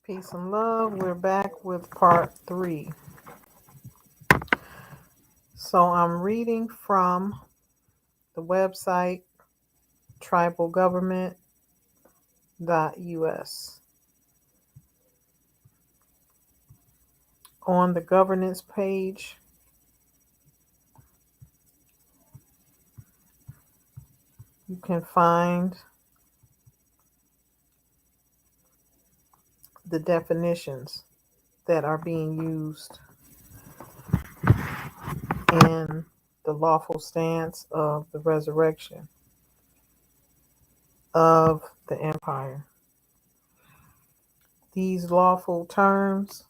Peace and love. We're back with part 3. So I'm reading from the website tribalgovernment.us. On the governance page, you can find the definitions that are being used in the lawful stance of the resurrection of the empire. These lawful terms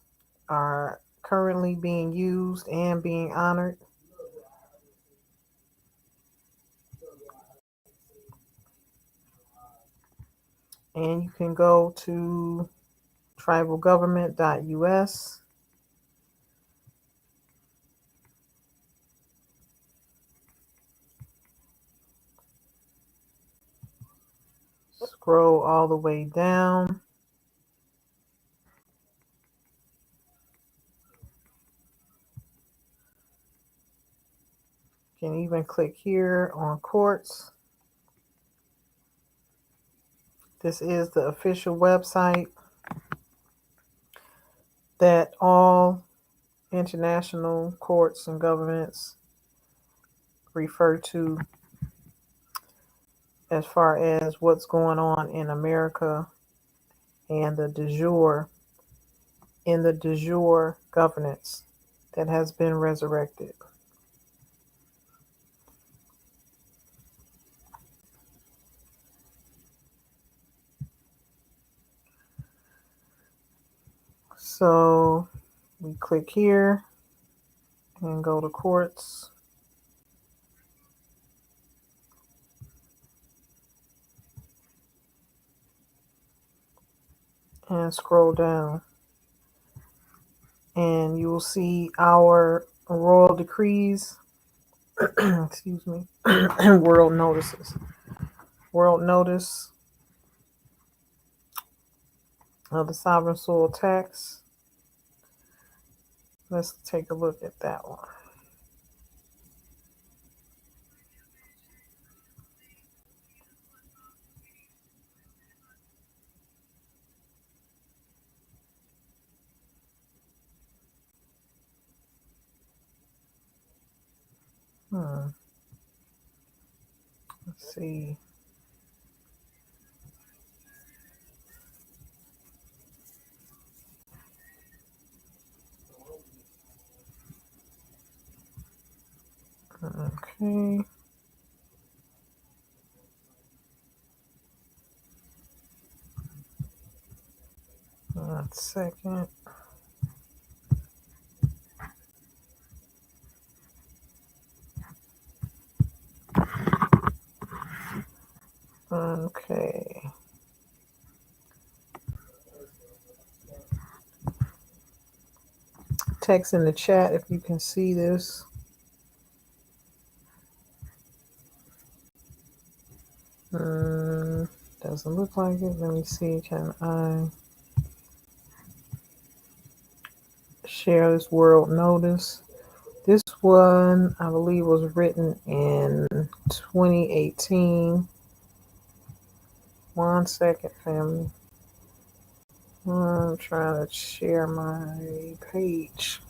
are currently being used and being honored and you can go to tribalgovernment.us scroll all the way down you can even click here on courts. This is the official website that all international courts and governments refer to as far as what's going on in America and the de jure governance that has been resurrected. So we click here and go to courts. And scroll down. And you will see our royal decrees, excuse me, world notices. World notice of the sovereign soil tax. Let's take a look at that one. Let's see. Okay. 1 second. Okay. Text in the chat if you can see this. Doesn't look like it. Let me see. Can I share this world notice? This one, I believe, was written in 2018. 1 second, family. I'm trying to share my page.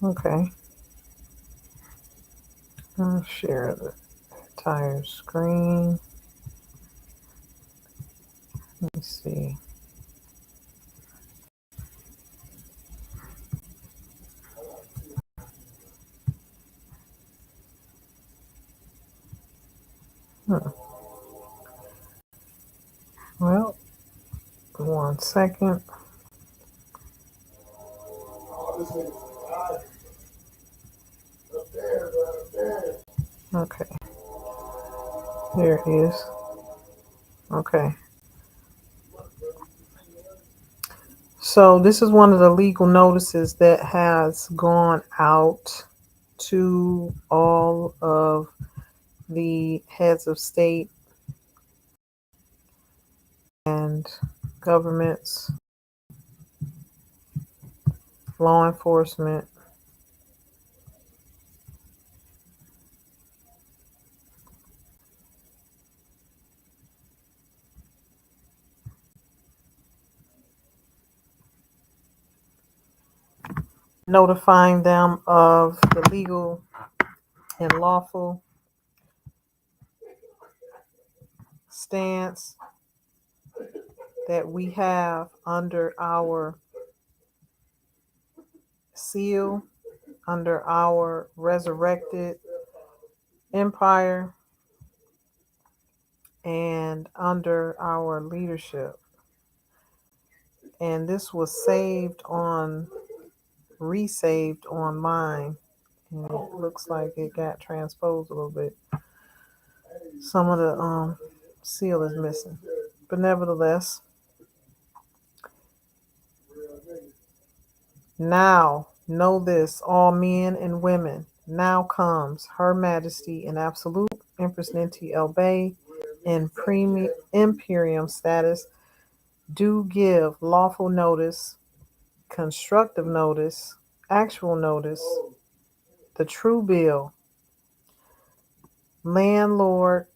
Okay. I'll share the entire screen. Let me see. Well, 1 second. Okay. There it is. Okay. So this is one of the legal notices that has gone out to all of the heads of state and governments, law enforcement, notifying them of the legal and lawful stance that we have under our seal, under our resurrected empire, and under our leadership. And this was resaved online, and it looks like it got transposed a little bit. Some of the seal is missing, but nevertheless, now know this, all men and women. Now comes Her Majesty in absolute Empress Ninti El Bay in Imperium status. Do give lawful notice, constructive notice, actual notice, the true bill, landlord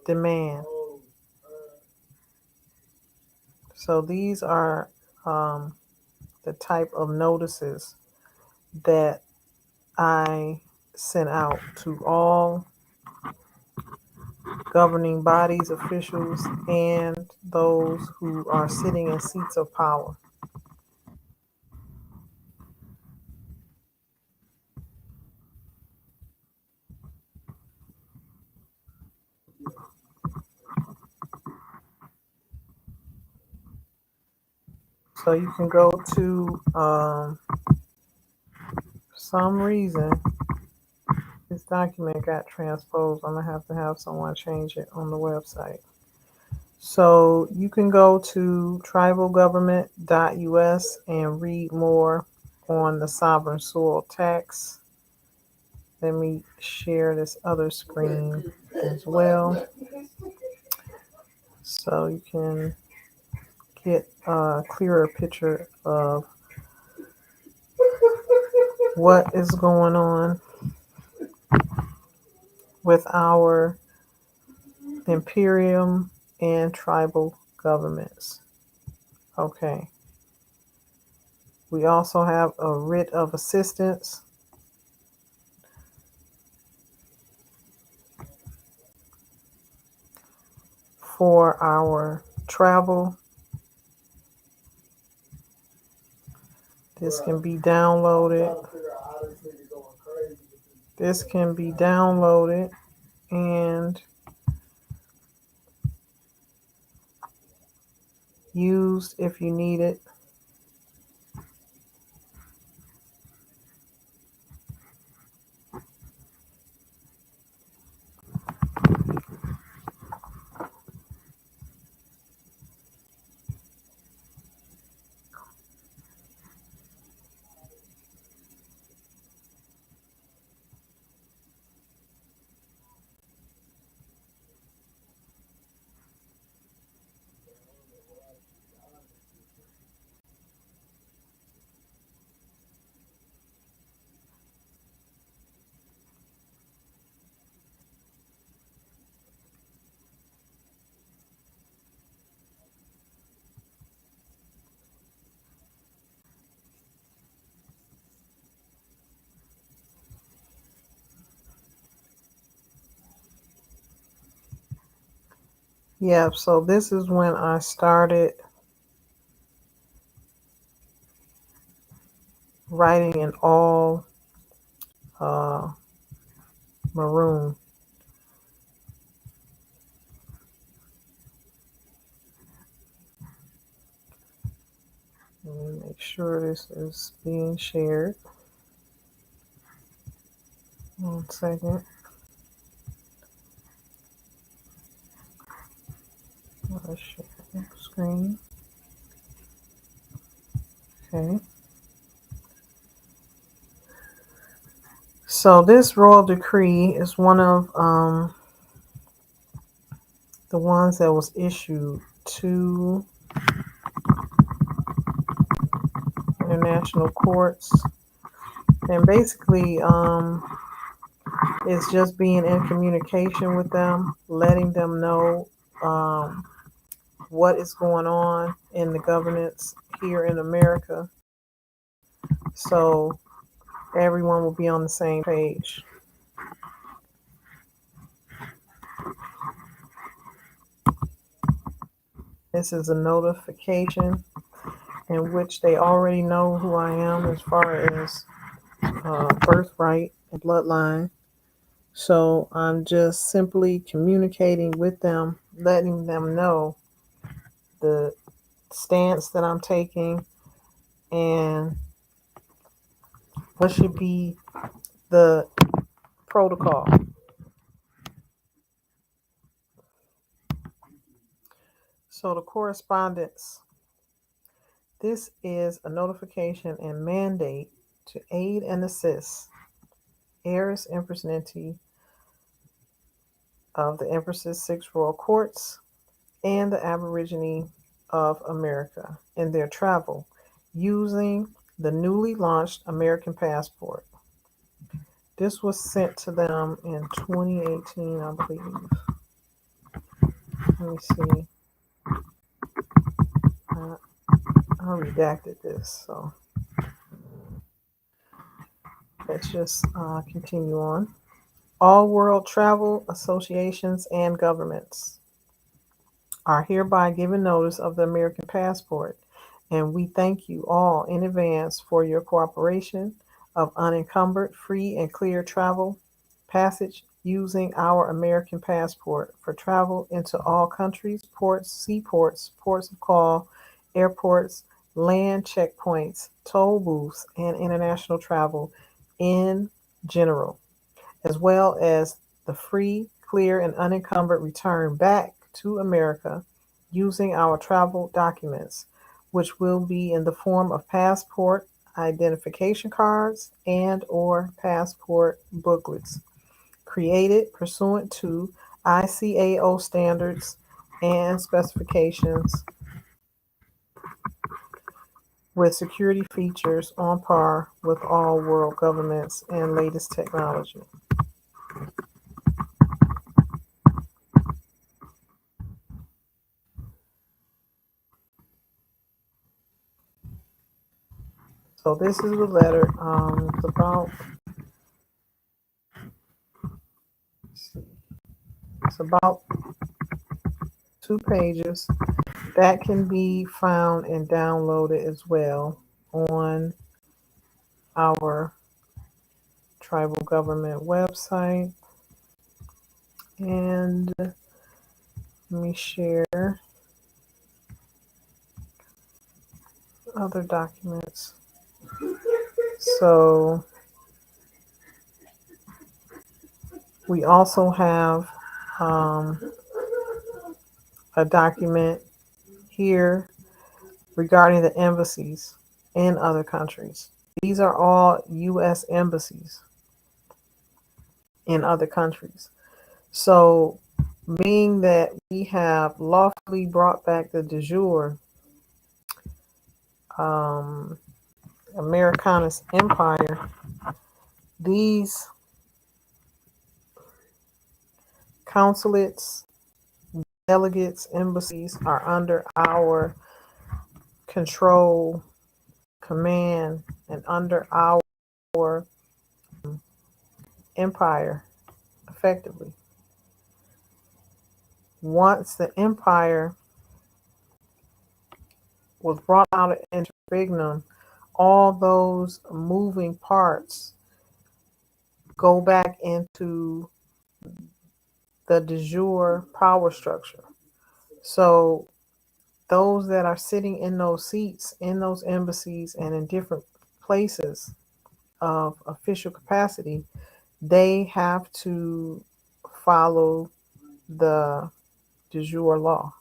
demand. So these are the type of notices that I sent out to all governing bodies, officials, and those who are sitting in seats of power. So you can go to some reason this document got transposed. I'm gonna have to have someone change it on the website. So you can go to tribalgovernment.us and read more on the sovereign soil tax. Let me share this other screen as well so you can get a clearer picture of what is going on with our imperium and tribal governments. Okay. We also have a writ of assistance for our travel. This can be downloaded. This can be downloaded and used if you need it. Yeah, so this is when I started writing in all maroon. Let me make sure this is being shared. 1 second. I'll share the screen. Okay. So this royal decree is one of the ones that was issued to international courts, and basically it's just being in communication with them, letting them know um, what is going on in the governance here in America, so everyone will be on the same page. This is a notification in which they already know who I am as far as birthright and bloodline. So I'm just simply communicating with them, letting them know the stance that I'm taking and what should be the protocol. So the correspondence, this is a notification and mandate to aid and assist heiress Empress Ninti of the Empress's six royal courts and the Aborigine of America in their travel using the newly launched American passport. This was sent to them in 2018, I believe. Let me see. I redacted this, so let's just continue on. All world travel associations and governments are hereby given notice of the American passport, and we thank you all in advance for your cooperation of unencumbered, free, and clear travel passage using our American passport for travel into all countries, ports, seaports, ports of call, airports, land checkpoints, toll booths, and international travel in general, as well as the free, clear, and unencumbered return back to America using our travel documents, which will be in the form of passport identification cards and or passport booklets created pursuant to ICAO standards and specifications with security features on par with all world governments and latest technology. So this is the letter. It's about 2 pages. That can be found and downloaded as well on our tribal government website. And let me share other documents. So we also have a document here regarding the embassies in other countries. These are all U.S. embassies in other countries. So, being that we have lawfully brought back the de jure um, Americanist empire, these consulates, delegates, embassies are under our control, command, and under our empire effectively. Once the empire was brought out of interregnum, all those moving parts go back into the de jure power structure. So those that are sitting in those seats, in those embassies, and in different places of official capacity, they have to follow the de jure law,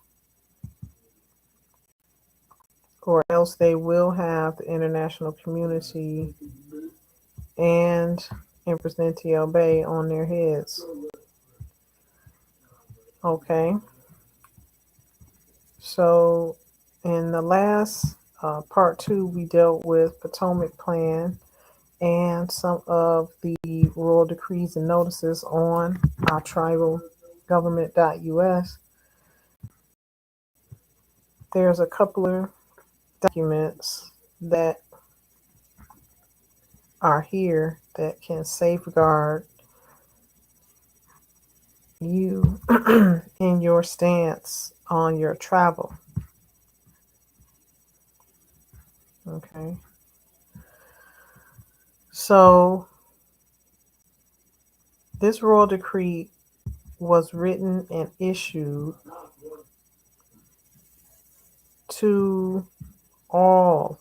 or else they will have the international community and Empress Ninti on their heads. Okay, so in the last part two, we dealt with Potomac Plan and some of the royal decrees and notices on our tribal government.us. There's a couple of documents that are here that can safeguard you in your stance on your travel. Okay. So this royal decree was written and issued to all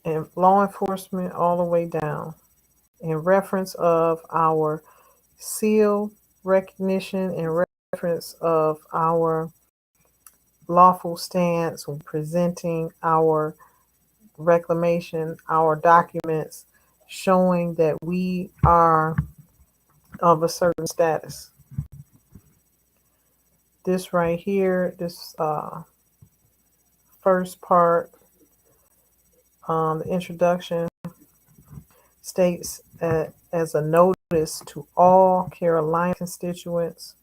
and law enforcement all the way down in reference of our seal recognition and reference of our lawful stance when presenting our reclamation, our documents showing that we are of a certain status. This right here, this first part, the introduction states that as a notice to all Carolina constituents,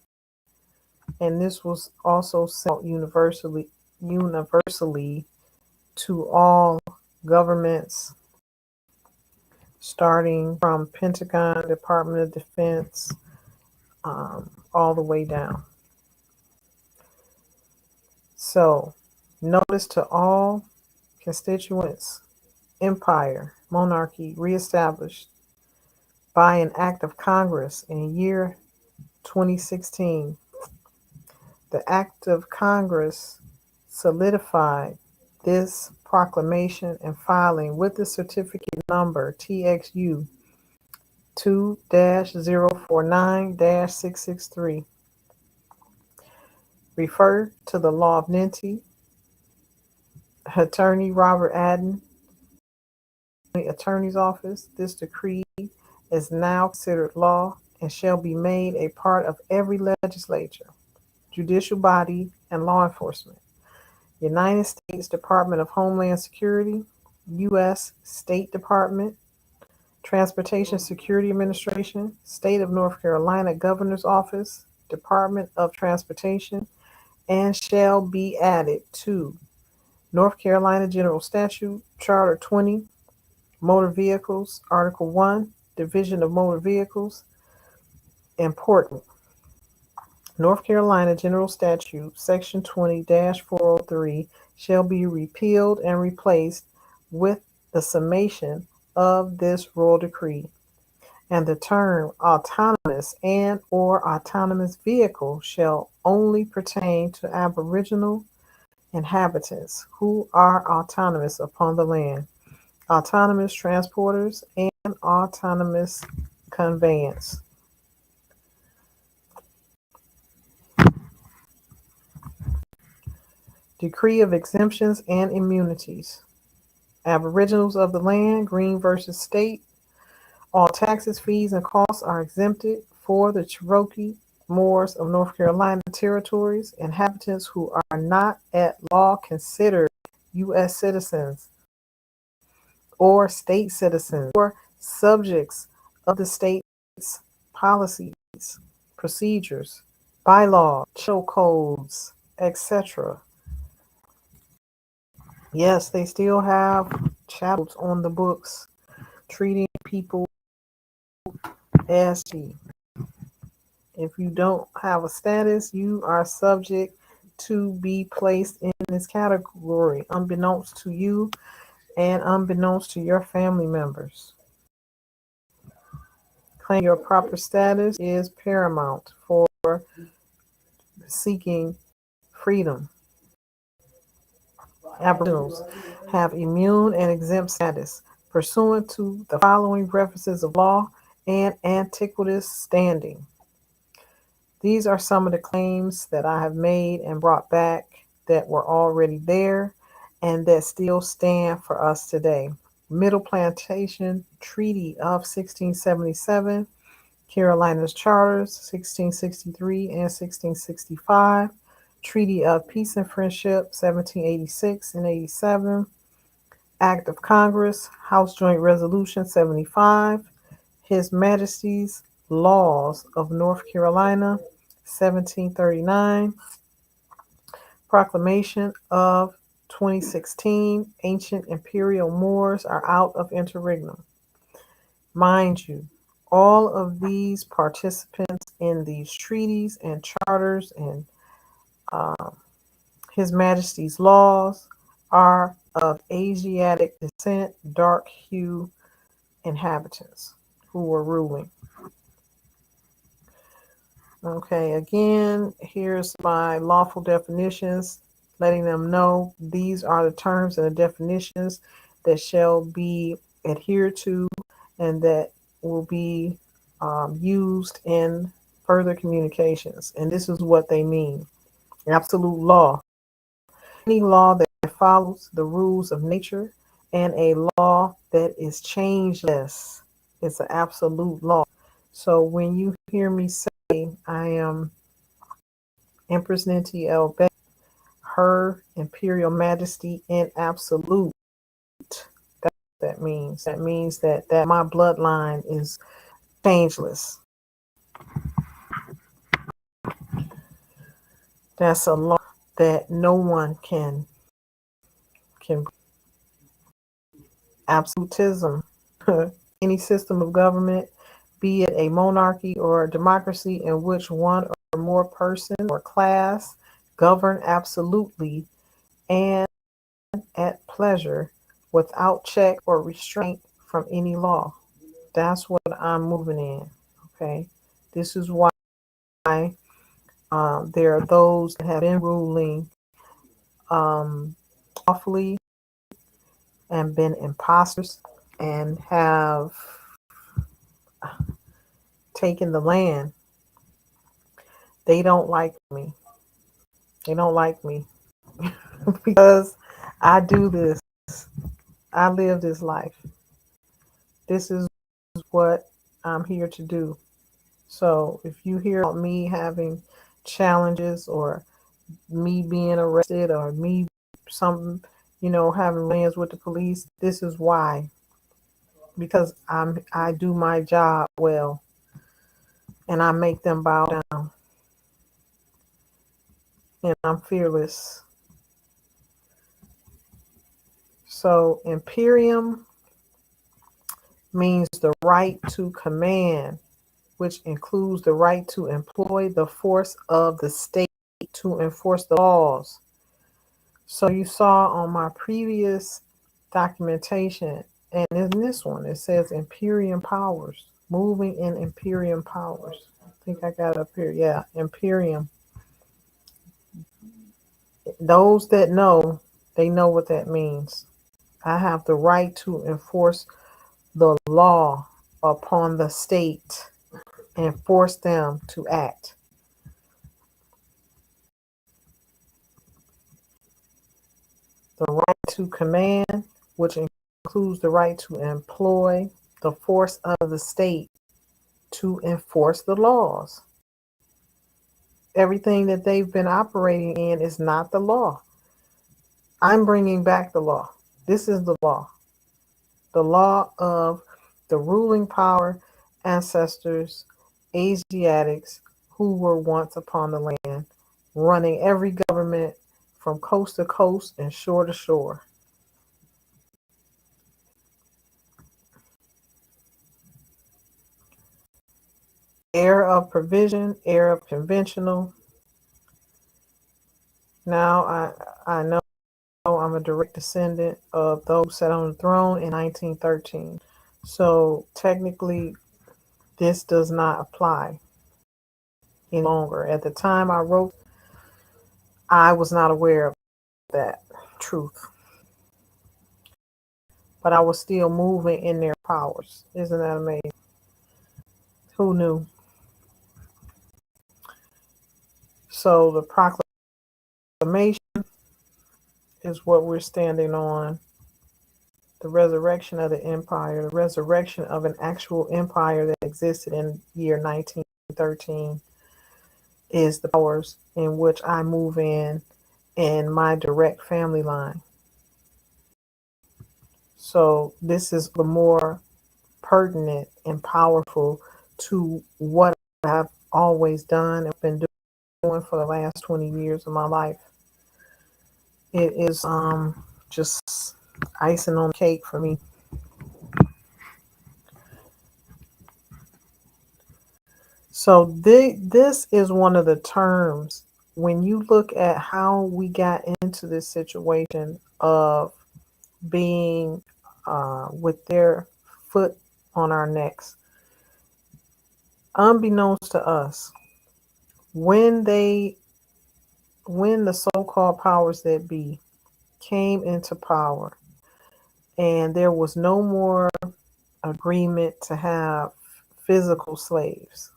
and this was also sent universally to all governments, starting from Pentagon, Department of Defense, all the way down. So, notice to all constituents, empire, monarchy reestablished by an act of Congress in year 2016. The act of Congress solidified this proclamation and filing with the certificate number TXU 2-049-663. Refer to the law of Ninti, Attorney Robert Adden, Attorney's Office. This decree is now considered law and shall be made a part of every legislature, judicial body, and law enforcement. United States Department of Homeland Security, U.S. State Department, Transportation Security Administration, State of North Carolina Governor's Office, Department of Transportation, and shall be added to North Carolina General Statute, Charter 20, Motor Vehicles, Article 1, Division of Motor Vehicles. Important. North Carolina General Statute, Section 20-403, shall be repealed and replaced with the summation of this royal decree, and the term autonomous and or autonomous vehicle shall only pertain to Aboriginal inhabitants who are autonomous upon the land, autonomous transporters, and autonomous conveyance. Decree of exemptions and immunities. Aboriginals of the land, Green versus State. All taxes, fees, and costs are exempted for the Cherokee Moors of North Carolina territories, inhabitants who are not at law considered U.S. citizens or state citizens or subjects of the state's policies, procedures, bylaws, show codes, etc. Yes, they still have chapters on the books treating people as G. If you don't have a status, you are subject to be placed in this category, unbeknownst to you and unbeknownst to your family members. Claim your proper status is paramount for seeking freedom. Aboriginals have immune and exempt status pursuant to the following references of law and antiquitous standing. These are some of the claims that I have made and brought back that were already there and that still stand for us today. Middle Plantation Treaty of 1677, Carolina's Charters 1663 and 1665, Treaty of Peace and Friendship 1786 and 87, Act of Congress, House Joint Resolution 75, His Majesty's Laws of North Carolina 1739, Proclamation of 2016, Ancient Imperial Moors are out of interregnum. Mind you, all of these participants in these treaties and charters and um, His Majesty's laws are of Asiatic descent, dark hue inhabitants who were ruling. Okay, again, here's my lawful definitions, letting them know these are the terms and the definitions that shall be adhered to and that will be used in further communications. And this is what they mean. Absolute law. Any law that follows the rules of nature, and a law that is changeless. It's an absolute law. So when you hear me say I am Empress Ninti Bay, Her Imperial Majesty in absolute, that's what that means. That means that my bloodline is changeless. That's a law that no one can absolutism. Any system of government, be it a monarchy or a democracy, in which one or more person or class govern absolutely and at pleasure without check or restraint from any law. That's what I'm moving in. Okay. This is why there are those that have been ruling lawfully and been imposters and have taken the land. They don't like me. They don't like me because I do this. I live this life. This is what I'm here to do. So if you hear about me having challenges or me being arrested or me some having lands with the police, this is why. Because I do my job well and I make them bow down. And I'm fearless. So imperium means the right to command, which includes the right to employ the force of the state to enforce the laws. So you saw on my previous documentation, and in this one, it says Imperium powers, moving in Imperium powers. I think I got it up here. Yeah, Imperium. Those that know, they know what that means. I have the right to enforce the law upon the state and force them to act. The right to command, which includes the right to employ the force of the state to enforce the laws. Everything that they've been operating in is not the law. I'm bringing back the law. This is the law. The law of the ruling power ancestors, Asiatics, who were once upon the land, running every government from coast to coast and shore to shore. Heir of provision, heir of conventional. Now I know I'm a direct descendant of those who sat on the throne in 1913. So technically, this does not apply any longer. At the time I wrote, I was not aware of that truth. But I was still moving in their powers. Isn't that amazing? Who knew? So the proclamation is what we're standing on. the resurrection of the empire, the resurrection of an actual empire that existed in year 1913 is the powers in which I move in my direct family line. So this is the more pertinent and powerful to what I've always done and been doing for the last 20 years of my life. It is just icing on the cake for me. So this is one of the terms when you look at how we got into this situation of being with their foot on our necks. Unbeknownst to us, when the so-called powers that be came into power and there was no more agreement to have physical slaves.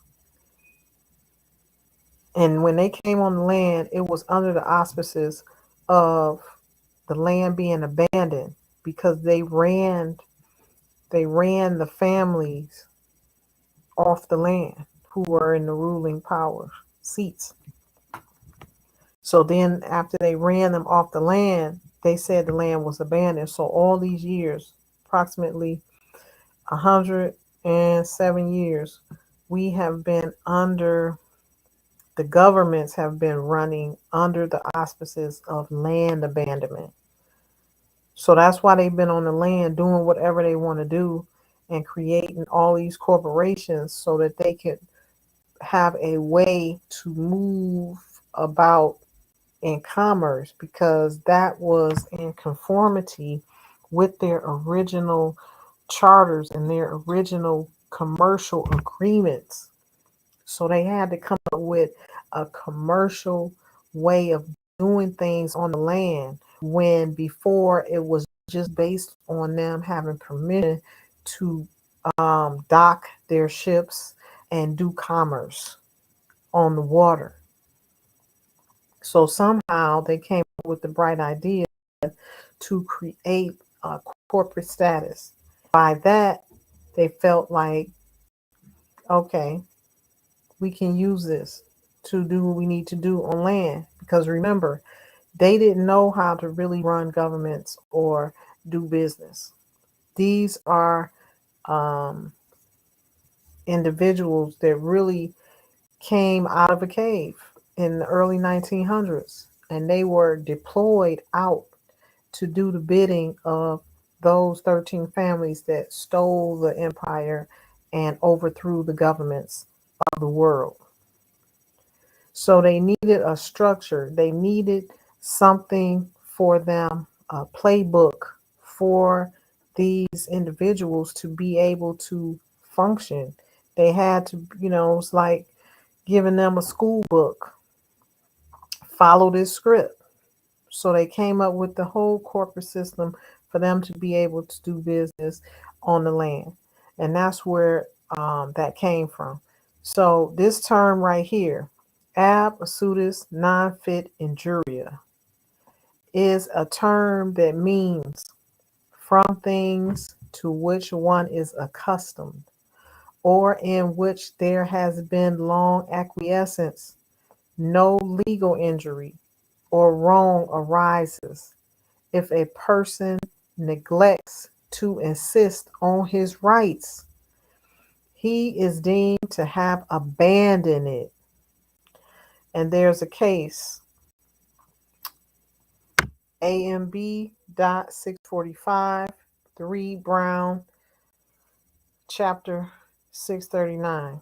And when they came on the land, it was under the auspices of the land being abandoned because they ran the families off the land who were in the ruling power seats. So then after they ran them off the land, they said the land was abandoned. So all these years, approximately 107 years, we have been under, the governments have been running under the auspices of land abandonment. So that's why they've been on the land doing whatever they want to do and creating all these corporations so that they could have a way to move about in commerce, because that was in conformity with their original charters and their original commercial agreements. So they had to come up with a commercial way of doing things on the land when before it was just based on them having permission to dock their ships and do commerce on the water. So somehow they came up with the bright idea to create a corporate status. By that, they felt like, okay, we can use this to do what we need to do on land. Because remember, they didn't know how to really run governments or do business. These are um, individuals that really came out of a cave in the early 1900s, and they were deployed out to do the bidding of those 13 families that stole the empire and overthrew the governments of the world. So they needed a structure, they needed something for them, a playbook for these individuals to be able to function. They had to, it's like giving them a school book, follow this script. So they came up with the whole corporate system for them to be able to do business on the land. And that's where that came from. So this term right here, ab asudis non fit injuria, is a term that means from things to which one is accustomed or in which there has been long acquiescence, no legal injury or wrong arises if a person neglects to insist on his rights. He is deemed to have abandoned it. And there's a case, AMB.645, 3 Brown, chapter 639.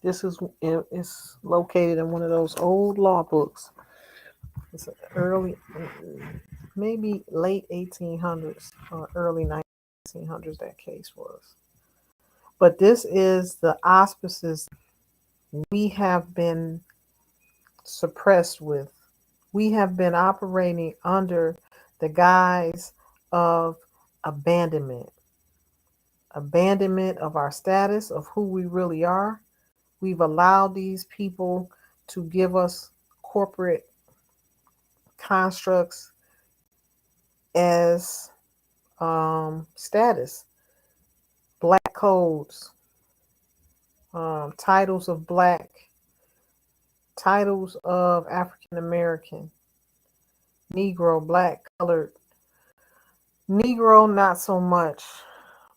This is located in one of those old law books. It's early, maybe late 1800s or early 1900s that case was. But this is the auspices we have been suppressed with. We have been operating under the guise of abandonment. Abandonment of our status, of who we really are. We've allowed these people to give us corporate constructs as status, black codes, titles of black, titles of African American, Negro, black, colored. Negro, not so much,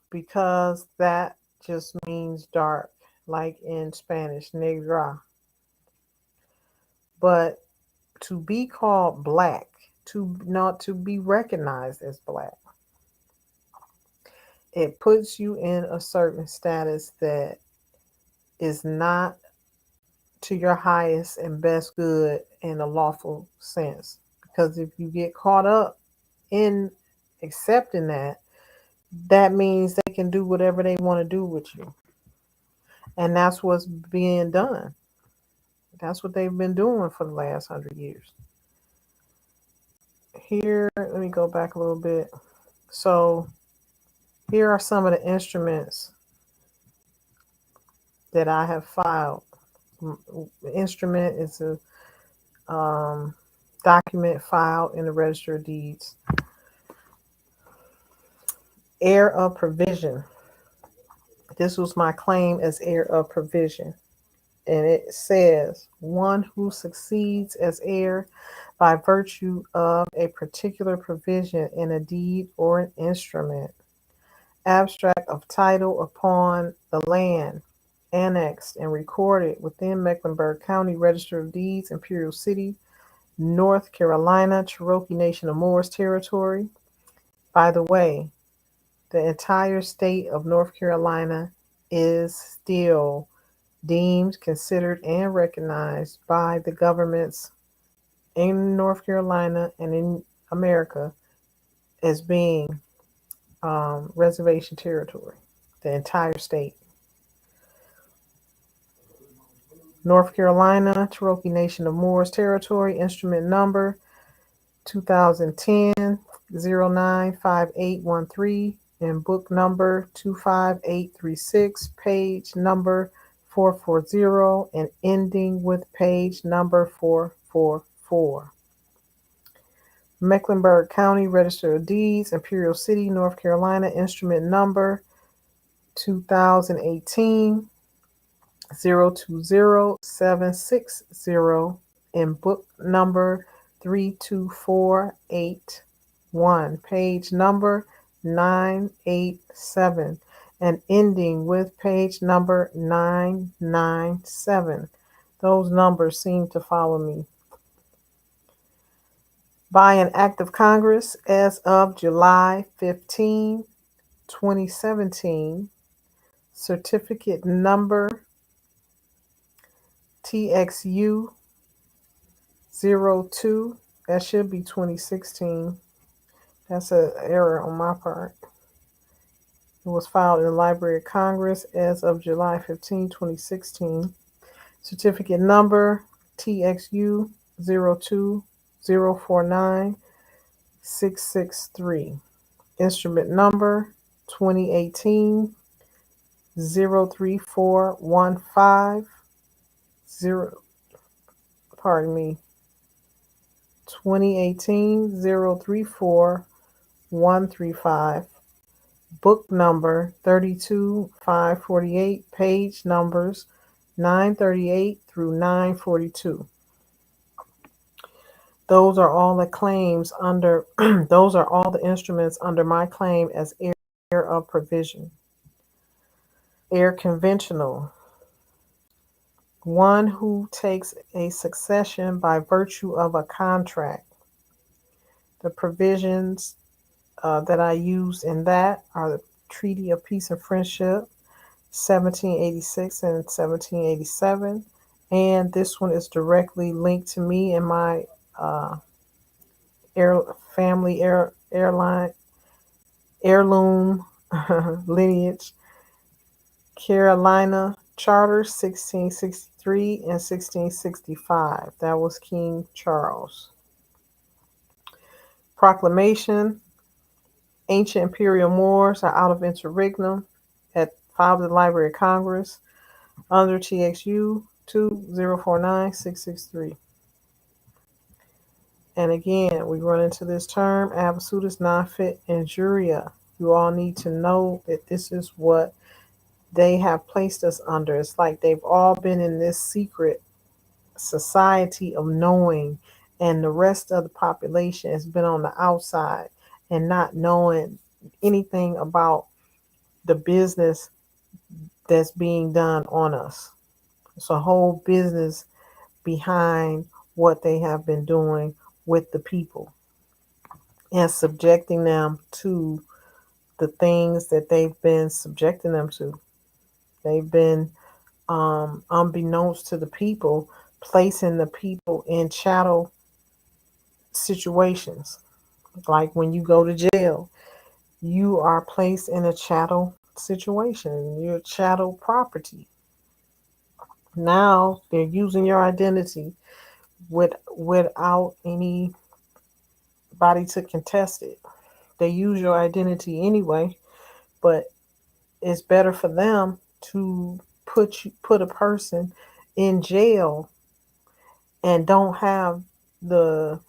because that just means dark, like in Spanish, negra. But to be called black, to not to be recognized as black, it puts you in a certain status that is not to your highest and best good in a lawful sense. Because if you get caught up in accepting that, that means they can do whatever they want to do with you. And that's what's being done. That's what they've been doing for the last 100 years. Here, let me go back a little bit. So, here are some of the instruments that I have filed. Instrument is a document filed in the Register of Deeds. Heir of provision. This was my claim as heir of provision. And it says, one who succeeds as heir by virtue of a particular provision in a deed or an instrument. Abstract of title upon the land annexed and recorded within Mecklenburg County Register of Deeds, Imperial City, North Carolina, Cherokee Nation of Moors Territory. By the way, the entire state of North Carolina is still deemed, considered, and recognized by the governments in North Carolina and in America as being reservation territory, the entire state. North Carolina, Cherokee Nation of Moors Territory, instrument number 2010-095813, and book number 25836, page number 440, and ending with page number 444. Mecklenburg County Register of Deeds, Imperial City, North Carolina, instrument number 2018 020760, in book number 32481, page number 987, and ending with page number 997. Those numbers seem to follow me. By an act of Congress as of July 15, 2017, certificate number TXU 02, that should be 2016. That's an error on my part. It was filed in the Library of Congress as of July 15, 2016. Certificate number TXU 02049663. Instrument number 2018 03415 2018 034135, book number 32548, page numbers 938 through 942. Those are all the claims under, those are all the instruments under my claim as heir of provision. Heir conventional. One who takes a succession by virtue of a contract. The provisions that I used in that are the Treaty of Peace and Friendship, 1786 and 1787. And this one is directly linked to me and my airline heirloom lineage. Carolina Charter, 1663 and 1665. That was King Charles. Proclamation. Ancient Imperial Moors are out of interregnum at 5 of the Library of Congress under TXU 2049663. And again, we run into this term, absolutis non fit injuria. You all need to know that this is what they have placed us under. It's like they've all been in this secret society of knowing, and the rest of the population has been on the outside and not knowing anything about the business that's being done on us. It's a whole business behind what they have been doing with the people and subjecting them to the things that they've been subjecting them to. They've been, unbeknownst to the people, placing the people in chattel situations. Like when you go to jail, you are placed in a chattel situation. You're chattel property. Now they're using your identity without anybody to contest it. They use your identity anyway, but it's better for them to put a person in jail and don't have the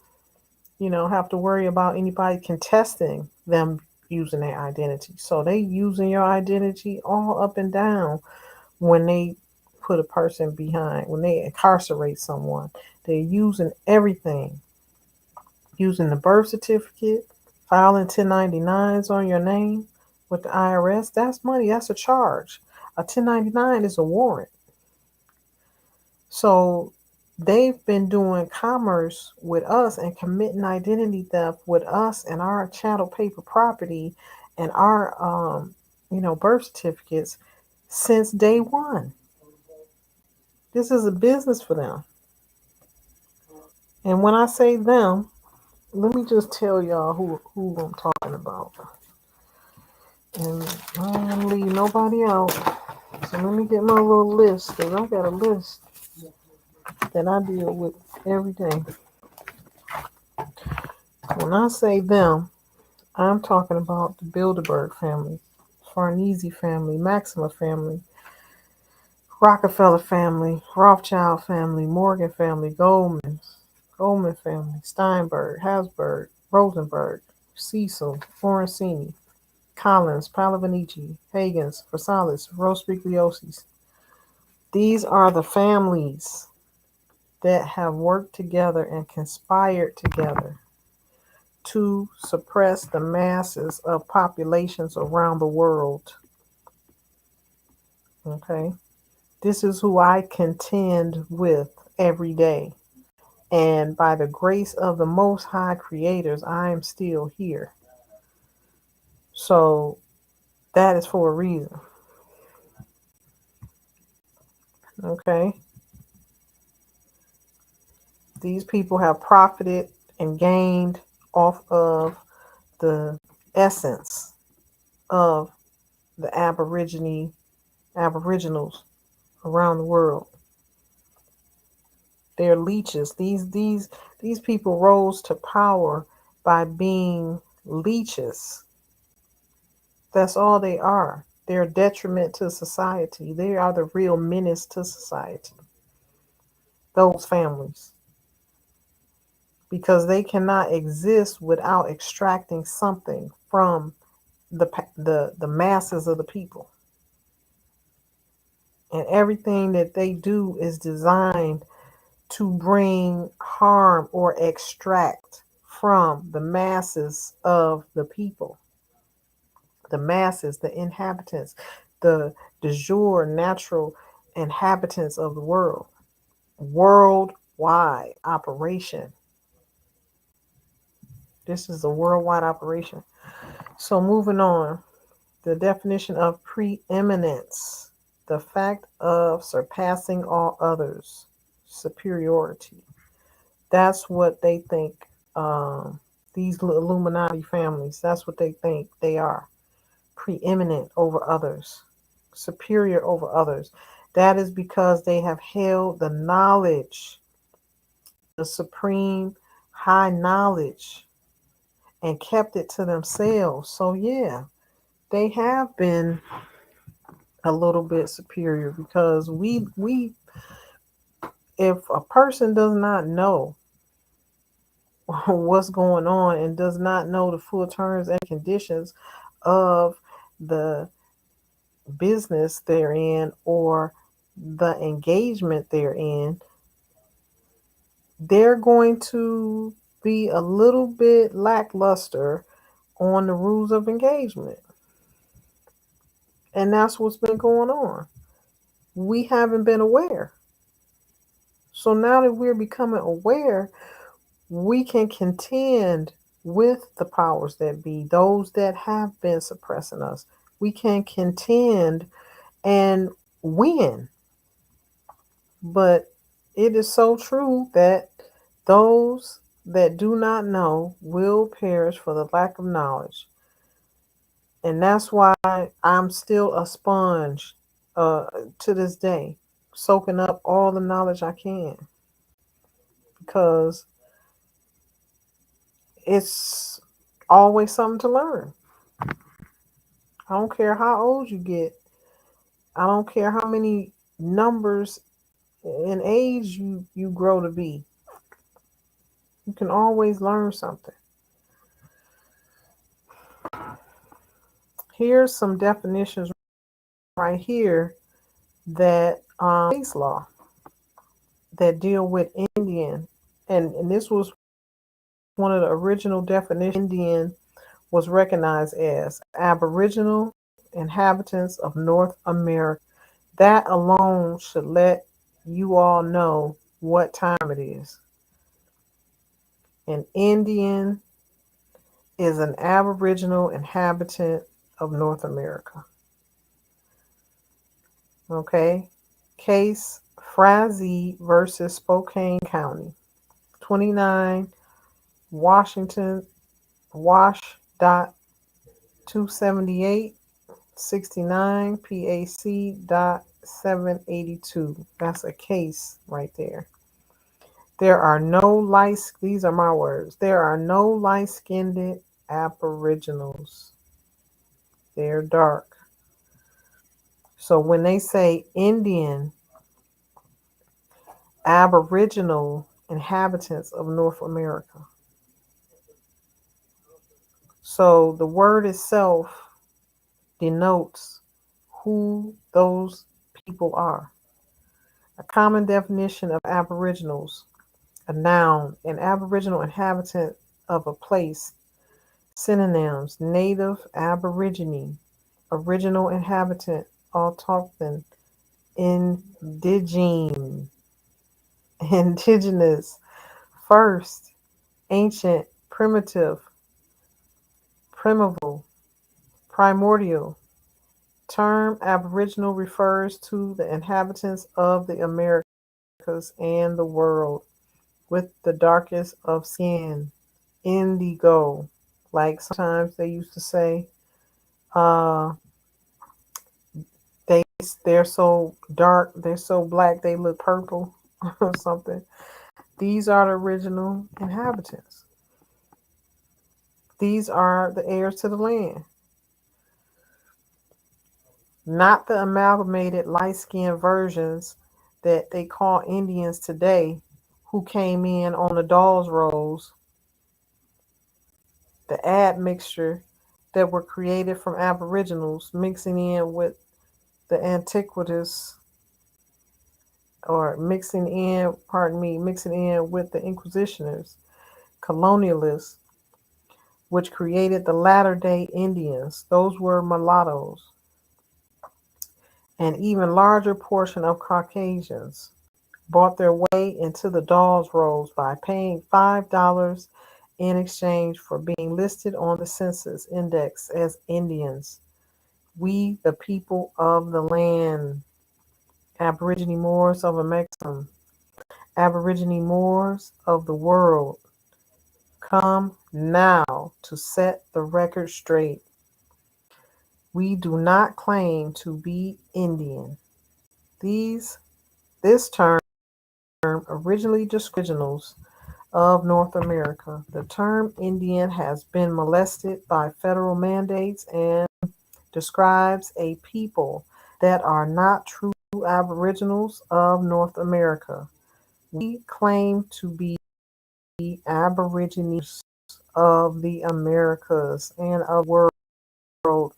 have to worry about anybody contesting them using their identity. So they using your identity all up and down when they put a person behind, when they incarcerate someone. They're using everything, using the birth certificate, filing 1099s on your name with the IRS. That's money, that's a charge. A 1099 is a warrant. So they've been doing commerce with us and committing identity theft with us and our chattel paper property and our birth certificates since day one. This is a business for them. And when I say them, let me just tell y'all who I'm talking about. And I don't want to leave nobody out. So let me get my little list, because I got a list that I deal with every day. When I say them, I'm talking about the Bilderberg family, Farnese family, Maxima family, Rockefeller family, Rothschild family, Morgan family, Goldman family, Steinberg, Habsburg, Rosenberg, Cecil, Forensini, Collins, Palavinici, Higgins, Versailles, Rospigliosis. These are the families that have worked together and conspired together to suppress the masses of populations around the world. Okay? This is who I contend with every day. And by the grace of the Most High Creators, I am still here. So that is for a reason. Okay? These people have profited and gained off of the essence of the aboriginals around the world. They're leeches. These people rose to power by being leeches. That's all they are. They're a detriment to society. They are the real menace to society. Those families. Because they cannot exist without extracting something from the masses of the people. And everything that they do is designed to bring harm or extract from the masses of the people. The masses, the inhabitants, the de jure natural inhabitants of the world. Worldwide operation. This is a worldwide operation. So moving on, the definition of preeminence, the fact of surpassing all others, superiority. That's what they think. These Illuminati families, that's what they think they are. Preeminent over others, superior over others. That is because they have held the knowledge, the supreme high knowledge, and kept it to themselves. So yeah, they have been a little bit superior, because we if a person does not know what's going on and does not know the full terms and conditions of the business they're in or the engagement they're in, they're going to be a little bit lackluster on the rules of engagement. And that's what's been going on. We haven't been aware. So now that we're becoming aware, we can contend with the powers that be, those that have been suppressing us. We can contend and win. But it is so true that those that do not know will perish for the lack of knowledge. And that's why I'm still a sponge to this day, soaking up all the knowledge I can because it's always something to learn. I don't care how old you get, I don't care how many numbers in age you grow to be. You can always learn something. Here's some definitions right here that case law that deal with Indian, and this was one of the original definitions. Indian was recognized as Aboriginal inhabitants of North America. That alone should let you all know what time it is. An Indian is an Aboriginal inhabitant of North America. Okay? Case Frazee versus Spokane County. 29 Washington Wash dot 278 69 PAC dot 782. That's a case right there. There are no light, these are my words. There are no light-skinned Aboriginals. They're dark. So when they say Indian, Aboriginal inhabitants of North America. So the word itself denotes who those people are. A common definition of Aboriginals: a noun, an Aboriginal inhabitant of a place. Synonyms: native, Aborigine, original inhabitant, autochthon, indigene, indigenous, first, ancient, primitive, primeval, primordial. Term Aboriginal refers to the inhabitants of the Americas and the world with the darkest of skin, indigo. Like sometimes they used to say, uh, they they're so dark, they're so black, they look purple or something. These are the original inhabitants. These are the heirs to the land, not the amalgamated light-skinned versions that they call Indians today, who came in on the Dawes rolls, the admixture that were created from Aboriginals mixing in with the antiquities, or mixing in with the Inquisitioners, colonialists, which created the latter day Indians. Those were mulattoes. An even larger portion of Caucasians bought their way into the Dawes rolls by paying $5 in exchange for being listed on the census index as Indians. We, the people of the land, Aborigine Moors of America, Aborigine Moors of the world, come now to set the record straight. We do not claim to be Indian. This term originally described Aboriginals of North America. The term Indian has been molested by federal mandates and describes a people that are not true Aboriginals of North America. We claim to be Aborigines of the Americas and of the world.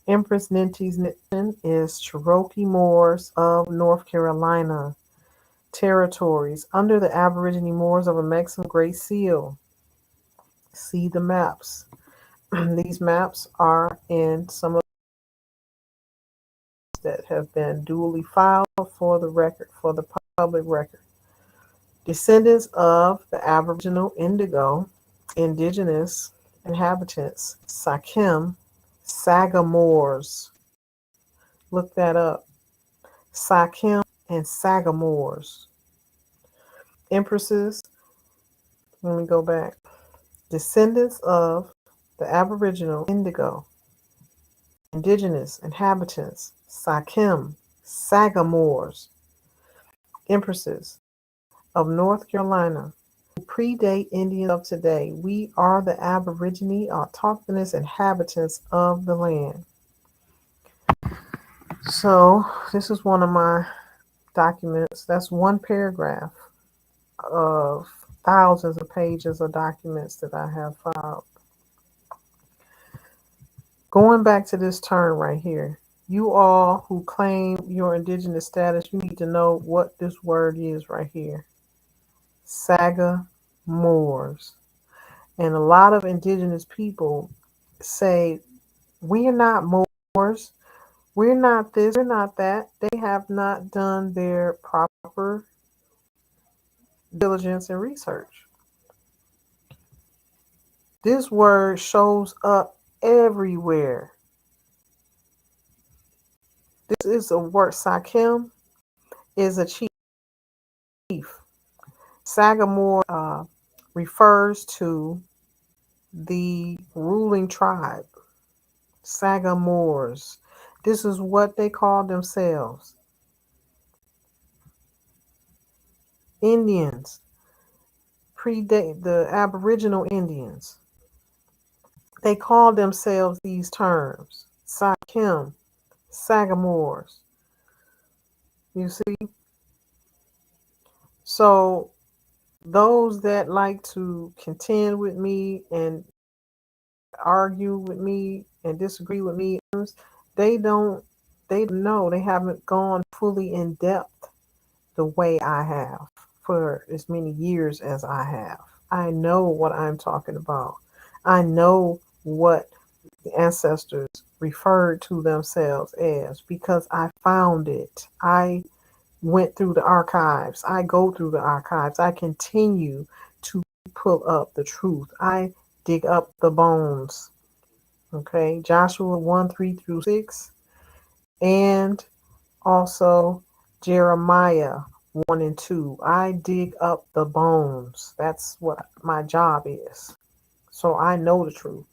Empress Ninti's nation is Cherokee Moors of North Carolina territories under the Aborigine Moors of a Mexican Great Seal. See the maps. These maps are in some of that have been duly filed for the record, for the public record. Descendants of the Aboriginal Indigo, indigenous inhabitants, Sakim, Sagamores. Look that up. Sakim and Sagamores. Empresses, let me go back. Descendants of the Aboriginal Indigo, indigenous inhabitants, Sakim, Sagamores. Empresses of North Carolina, who predate Indians of today. We are the Aborigine autochthonous inhabitants of the land. So this is one of my documents. That's one paragraph of thousands of pages of documents that I have filed. Going back to this term right here, you all who claim your indigenous status, you need to know what this word is right here. Sagamores. And a lot of indigenous people say, we're not Moors, we're not this, we're not that. They have not done their proper diligence and research. This word shows up everywhere. This is a word. Sakim is a chief. Sagamore refers to the ruling tribe. Sagamores. This is what they call themselves. Indians predate the Aboriginal Indians. They call themselves these terms. Sakim, Sagamores. You see? So those that like to contend with me and argue with me and disagree with me, they know, they haven't gone fully in depth the way I have for as many years as I have. I know what I'm talking about. I know what the ancestors referred to themselves as because I found it. I went through the archives. I go through the archives. I continue to pull up the truth. I dig up the bones. Okay, Joshua 1:3-6, and also Jeremiah 1 and 2. I dig up the bones. That's what my job is. So I know the truth.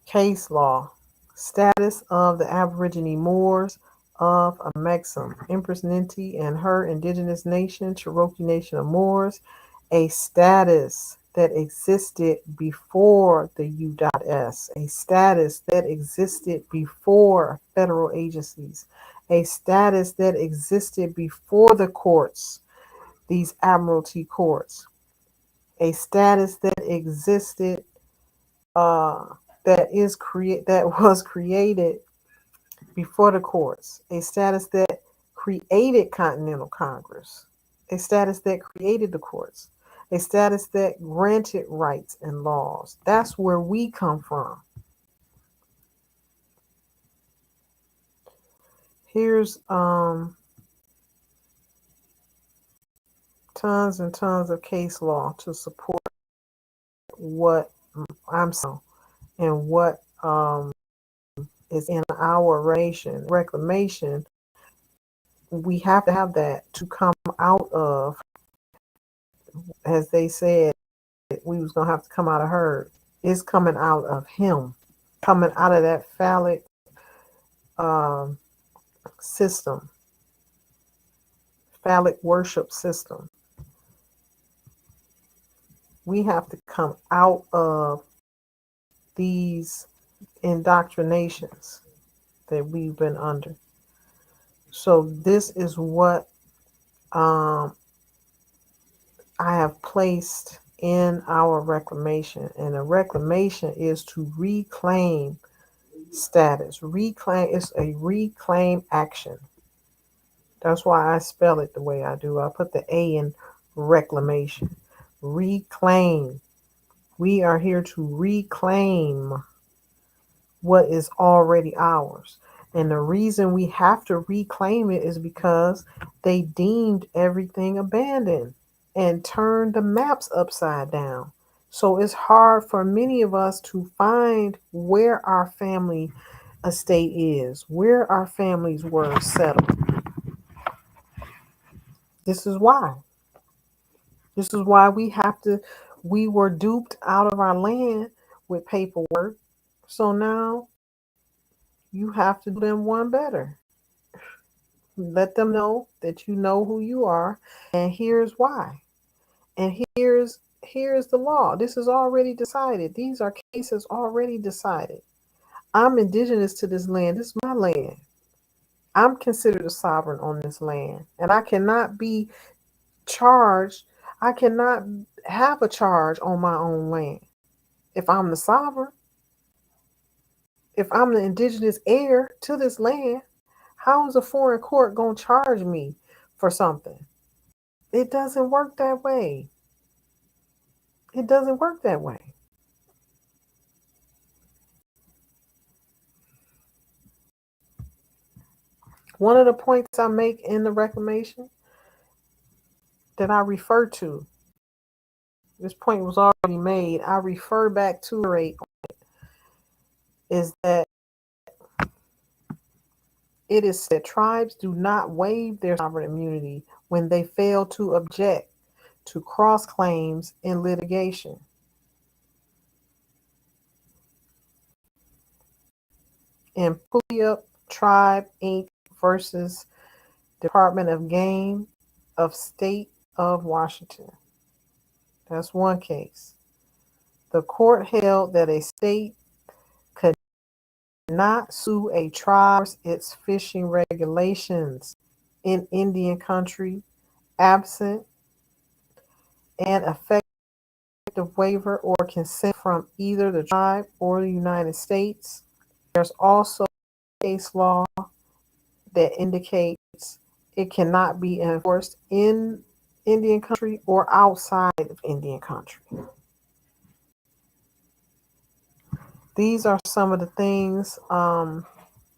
Case law. Status of the Aborigine Moors of Amexem, Empress Ninti and her indigenous nation, Cherokee Nation of Moors, a status that existed before the U.S., a status that existed before federal agencies, a status that existed before the courts, these admiralty courts, a status that existed that was created before the courts, a status that created Continental Congress, a status that created the courts, a status that granted rights and laws. That's where we come from. Here's tons and tons of case law to support what I'm saying and what is in our reclamation. We have to have that to come out of, as they said, we was gonna have to come out of her. It's coming out of him, coming out of that phallic system, phallic worship system. We have to come out of these indoctrinations that we've been under. So this is what I have placed in our reclamation, and the reclamation is to reclaim status. Reclaim, it's a reclaim action. That's why I spell it the way I do. I put the A in reclamation. Reclaim. We are here to reclaim what is already ours. And the reason we have to reclaim it is because they deemed everything abandoned and turned the maps upside down. So it's hard for many of us to find where our family estate is, where our families were settled. This is why. This is why we were duped out of our land with paperwork. So now you have to do them one better. Let them know that you know who you are, and here's why. And here's the law. This is already decided. These are cases already decided. I'm indigenous to this land. This is my land. I'm considered a sovereign on this land, and I cannot be charged. I cannot have a charge on my own land. If I'm the sovereign, if I'm the indigenous heir to this land, how is a foreign court going to charge me for something? It doesn't work that way. It doesn't work that way. One of the points I make in the reclamation that I refer to, this point was already made, I refer back to it, is that it is that tribes do not waive their sovereign immunity when they fail to object to cross claims in litigation. In Puyallup Tribe Inc. versus Department of Game of State of Washington. That's one case. The court held that a state could not sue a tribe for its fishing regulations in Indian country absent an effective waiver or consent from either the tribe or the United States. There's also case law that indicates it cannot be enforced in Indian country or outside of Indian country. These are some of the things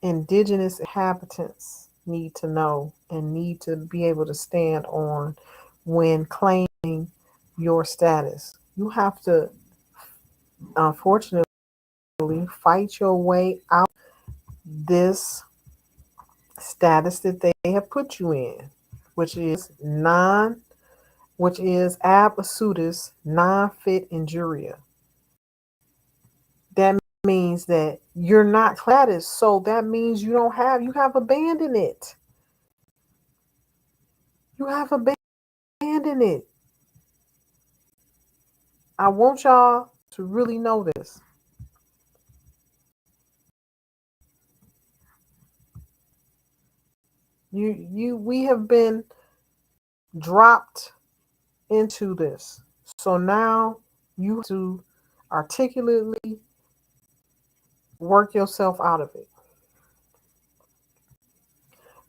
indigenous inhabitants need to know and need to be able to stand on when claiming your status. You have to, unfortunately, fight your way out this status that they have put you in, which is ab asudis non fit injuria. That means that you're not status, so that means you have abandoned it. You have abandoned it. I want y'all to really know this. We have been dropped into this. So now you have to articulately work yourself out of it.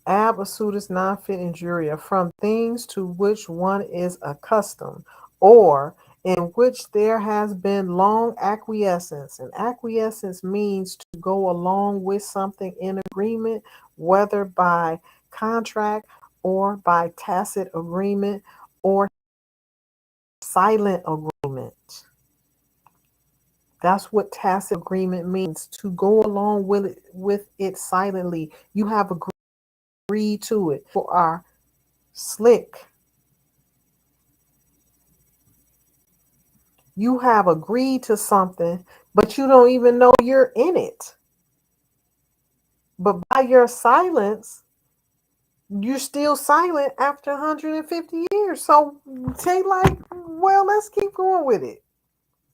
Ab asudis non fit injuria, from things to which one is accustomed, or in which there has been long acquiescence. And acquiescence means to go along with something in agreement, whether by contract or by tacit agreement or silent agreement. That's what tacit agreement means, to go along with it silently. You have agreed to it. For our slick, you have agreed to something, but you don't even know you're in it. But by your silence, you're still silent after 150 years. So say like, well, let's keep going with it.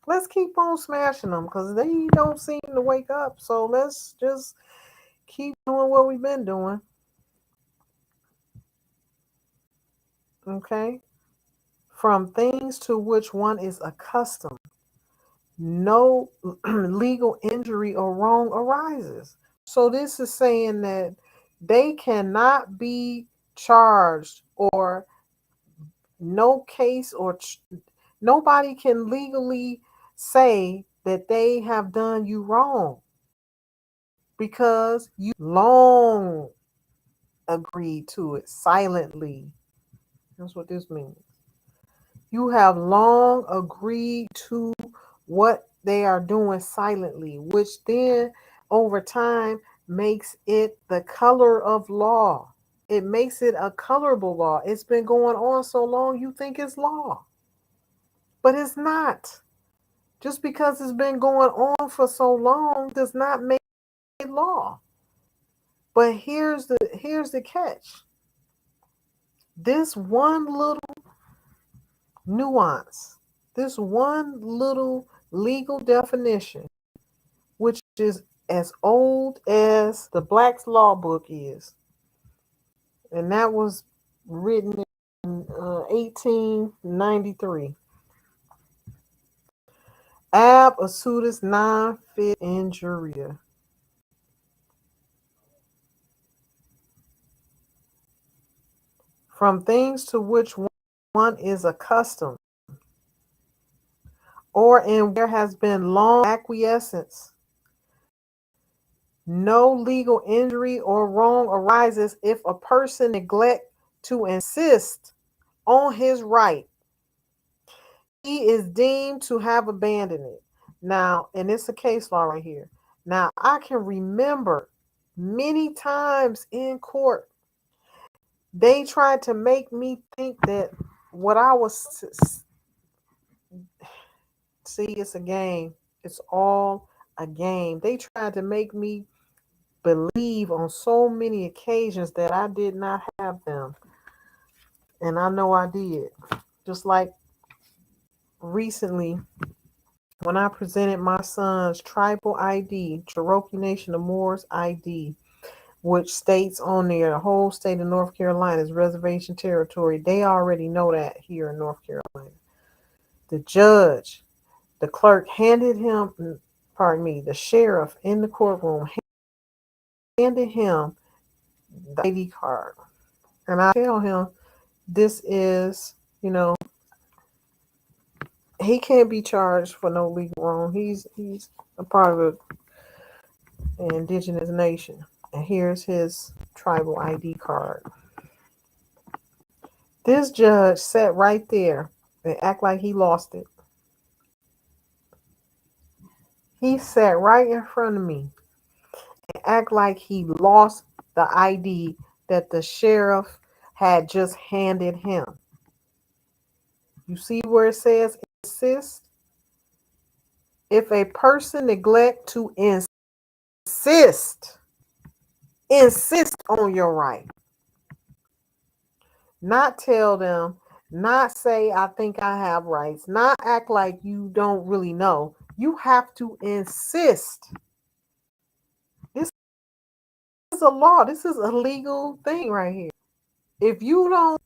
Let's keep on smashing them because they don't seem to wake up. So let's just keep doing what we've been doing. Okay? From things to which one is accustomed, no legal injury or wrong arises. So this is saying that they cannot be charged, or no case or nobody can legally say that they have done you wrong because you long agreed to it silently. That's what this means. You have long agreed to what they are doing silently, which then over time makes it the color of law. It makes it a colorable law. It's been going on so long you think it's law, but it's not. Just because it's been going on for so long does not make it law. But here's the catch. This one little nuance, this one little legal definition, which is as old as the Black's Law Book is, and that was written in 1893. Ab assutis non fit injuria. From things to which one is accustomed, or in there has been long acquiescence, no legal injury or wrong arises if a person neglect to insist on his right. He is deemed to have abandoned it. Now, and it's a case law right here. Now, I can remember many times in court, they tried to make me think that what I was, see, it's a game. It's all a game. They tried to make me believe on so many occasions that I did not have them. And I know I did. Just like recently, when I presented my son's tribal ID, Cherokee Nation of Moors ID, which states on there the whole state of North Carolina is reservation territory. They already know that here in North Carolina. The judge, the clerk handed him, pardon me, the sheriff in the courtroom handed him the ID card. And I tell him, this is, he can't be charged for no legal wrong. He's a part of an indigenous nation. And here's his tribal ID card. This judge sat right there and act like he lost it. He sat right in front of me and act like he lost the ID that the sheriff had just handed him. You see where it says insist? If a person neglect to insist, insist on your right. Not tell them, not say, I think I have rights, not act like you don't really know. You have to insist. This is a law. This is a legal thing right here. If you don't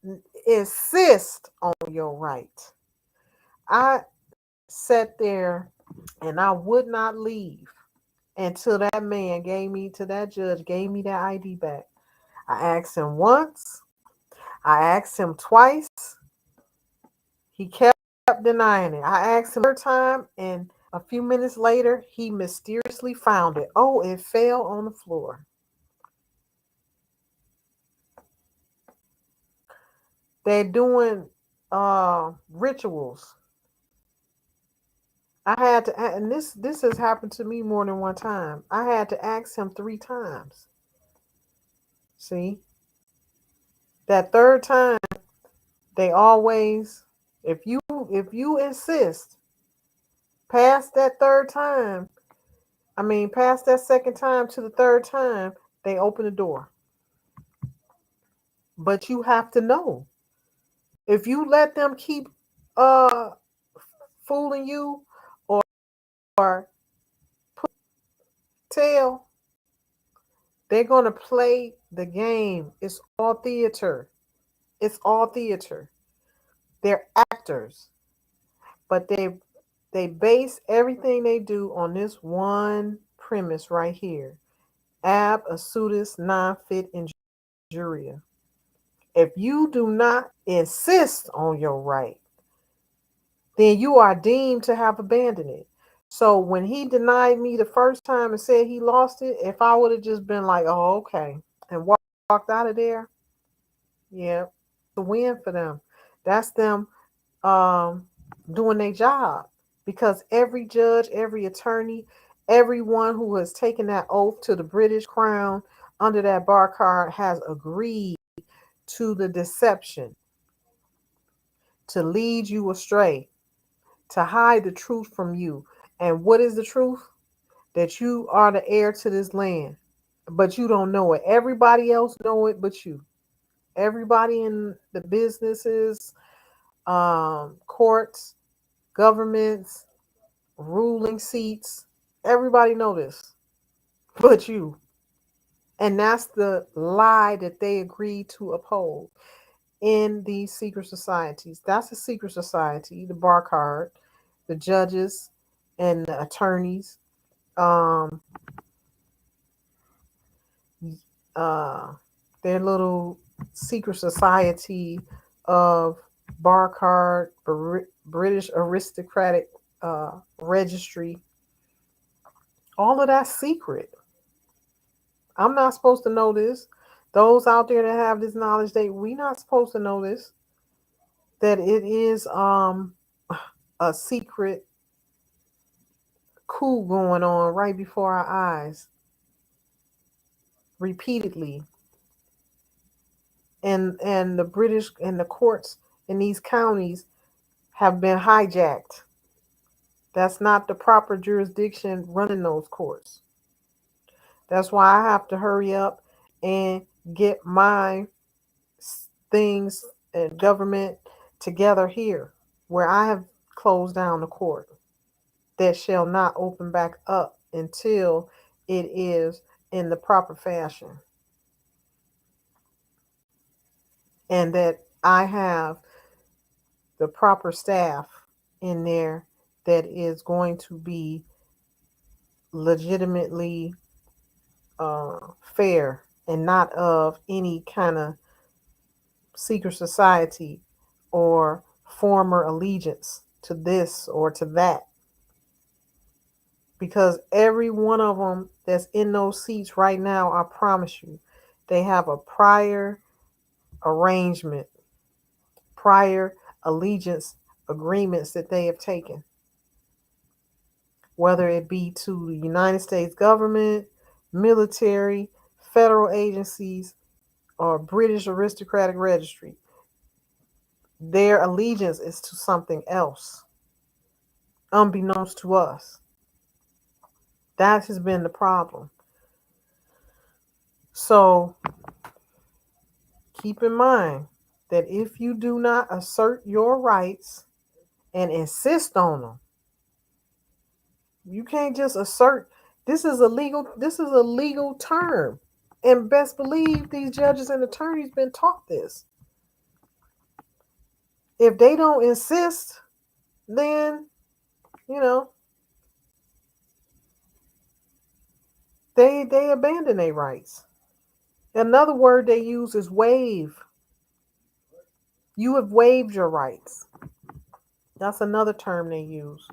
insist on your right, I sat there and I would not leave until that man that judge gave me that ID back. I asked him once, I asked him twice. He kept denying it. I asked him a third time, and a few minutes later, he mysteriously found it. Oh, it fell on the floor. They're doing rituals. I had to, and this has happened to me more than one time. I had to ask him 3 times. See, that third time, they always, if you insist, past that third time, past that second time to the third time, they open the door. But you have to know. If you let them keep uh fooling you or tell, they're gonna play the game. It's all theater. It's all theater. They're actors, but they base everything they do on this one premise right here. Ab asudis non fit injuria. If you do not insist on your right, then you are deemed to have abandoned it. So when he denied me the first time and said he lost it, if I would have just been like, oh, okay, and walked out of there, yeah, it's a win for them. That's them um, doing their job. Because every judge, every attorney, everyone who has taken that oath to the British crown under that bar card has agreed to the deception, to lead you astray, to hide the truth from you. And what is the truth? That you are the heir to this land, but you don't know it. Everybody else know it but you. Everybody in the businesses, courts, governments, ruling seats, everybody know this but you. And that's the lie that they agreed to uphold in these secret societies. That's a secret society, the bar card, the judges and the attorneys, um, uh, their little secret society of bar card, British aristocratic registry. All of that's secret. I'm not supposed to know this. Those out there that have this knowledge, we not supposed to know this. That it is a secret coup going on right before our eyes, repeatedly. And the British and the courts in these counties have been hijacked. That's not the proper jurisdiction running those courts. That's why I have to hurry up and get my things and government together here, where I have closed down the court that shall not open back up until it is in the proper fashion, and that I have the proper staff in there that is going to be legitimately fair and not of any kind of secret society or former allegiance to this or to that. Because every one of them that's in those seats right now, I promise you, they have a prior arrangement, prior allegiance agreements that they have taken, whether it be to the United States government, military, federal agencies, or British aristocratic registry. Their allegiance is to something else, unbeknownst to us. That has been the problem. So keep in mind that if you do not assert your rights and insist on them, you can't just assert. This is a legal term. And best believe these judges and attorneys been taught this. If they don't insist, then you know they abandon their rights. Another word they use is waive. You have waived your rights. That's another term they use.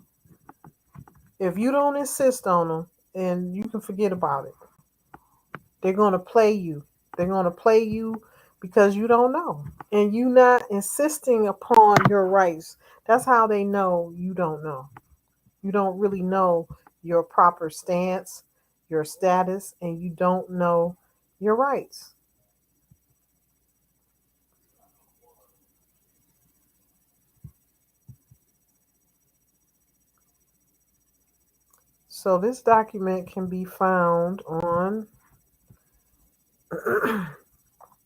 If you don't insist on them, and you can forget about it. They're going to play you. They're going to play you because you don't know. And you not insisting upon your rights. That's how they know you don't know. You don't really know your proper stance, your status, and you don't know your rights. So this document can be found on,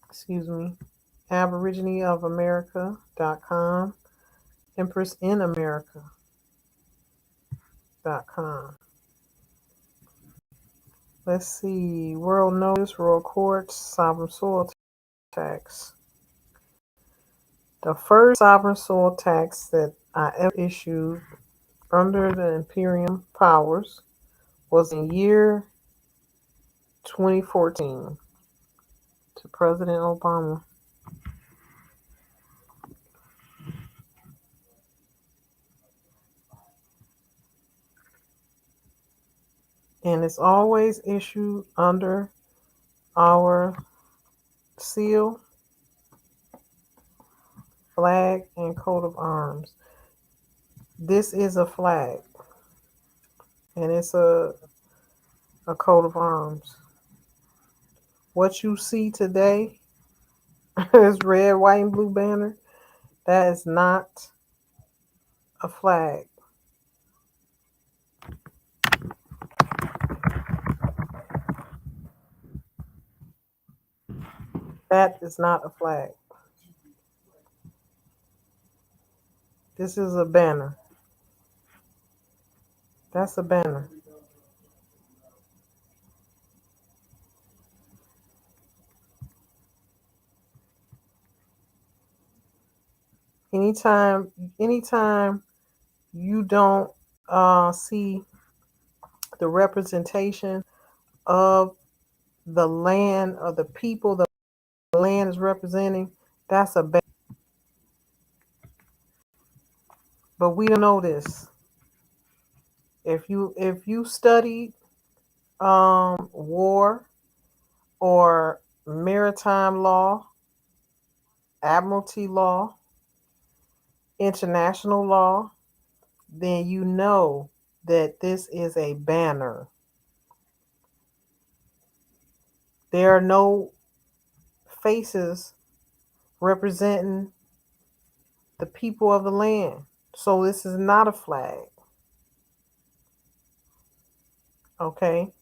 excuse me, aborigineofamerica.com, empressinamerica.com. Let's see, world notice, world courts, sovereign soil tax. The first sovereign soil tax that I ever issued under the Imperium powers was in year 2014 to President Obama. And it's always issued under our seal, flag, and coat of arms. This is a flag, and it's a coat of arms. What you see today is red, white, and blue banner. That is not a flag. That is not a flag. This is a banner. That's a banner. Anytime you don't see the representation of the land or the people the land is representing, that's a banner. But we don't know this. If you studied war or maritime law, admiralty law, international law, then you know that this is a banner. There are no faces representing the people of the land. So this is not a flag. Okay?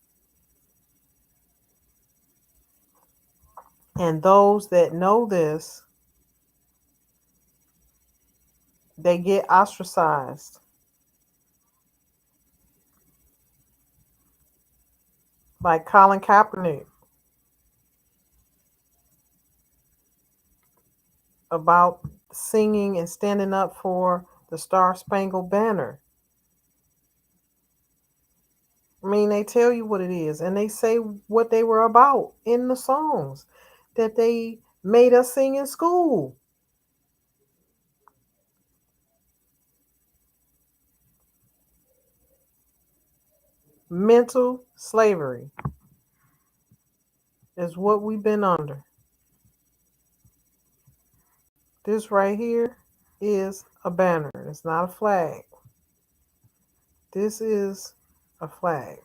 And those that know this, they get ostracized. Like Colin Kaepernick about singing and standing up for the Star Spangled Banner. I mean, they tell you what it is, and they say what they were about in the songs that they made us sing in school. Mental slavery is what we've been under. This right here is a banner. It's not a flag. This is a flag.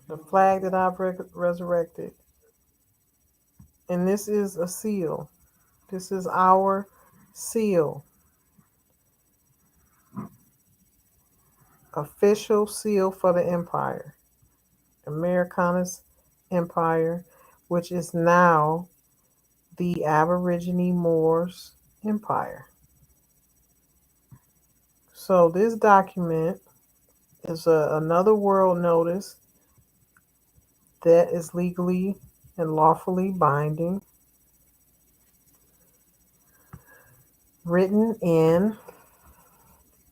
The flag that I've resurrected. And this is a seal. This is our seal. Official seal for the empire. Americanus Empire, which is now the Aborigine Moors Empire. So this document is another world notice that is legally and lawfully binding, written in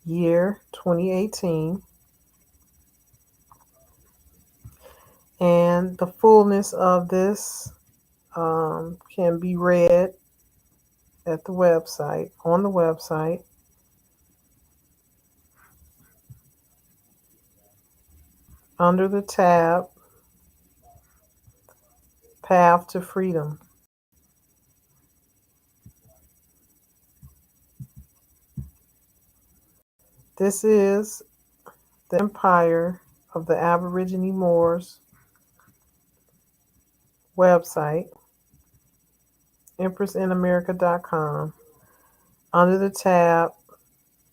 year 2018, and the fullness of this can be read at the website, on the website. Under the tab, Path to Freedom. This is the Empire of the Aborigine Moors website, EmpressInAmerica.com. Under the tab,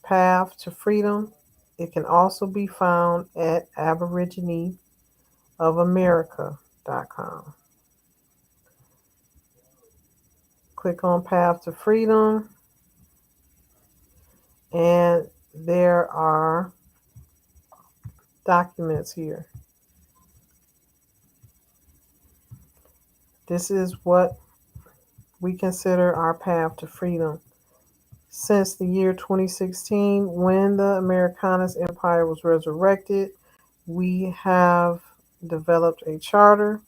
Path to Freedom, it can also be found at AborigineOfAmerica.com. Click on Path to Freedom, and there are documents here. This is what we consider our path to freedom. Since the year 2016, when the Americanist Empire was resurrected, we have developed a charter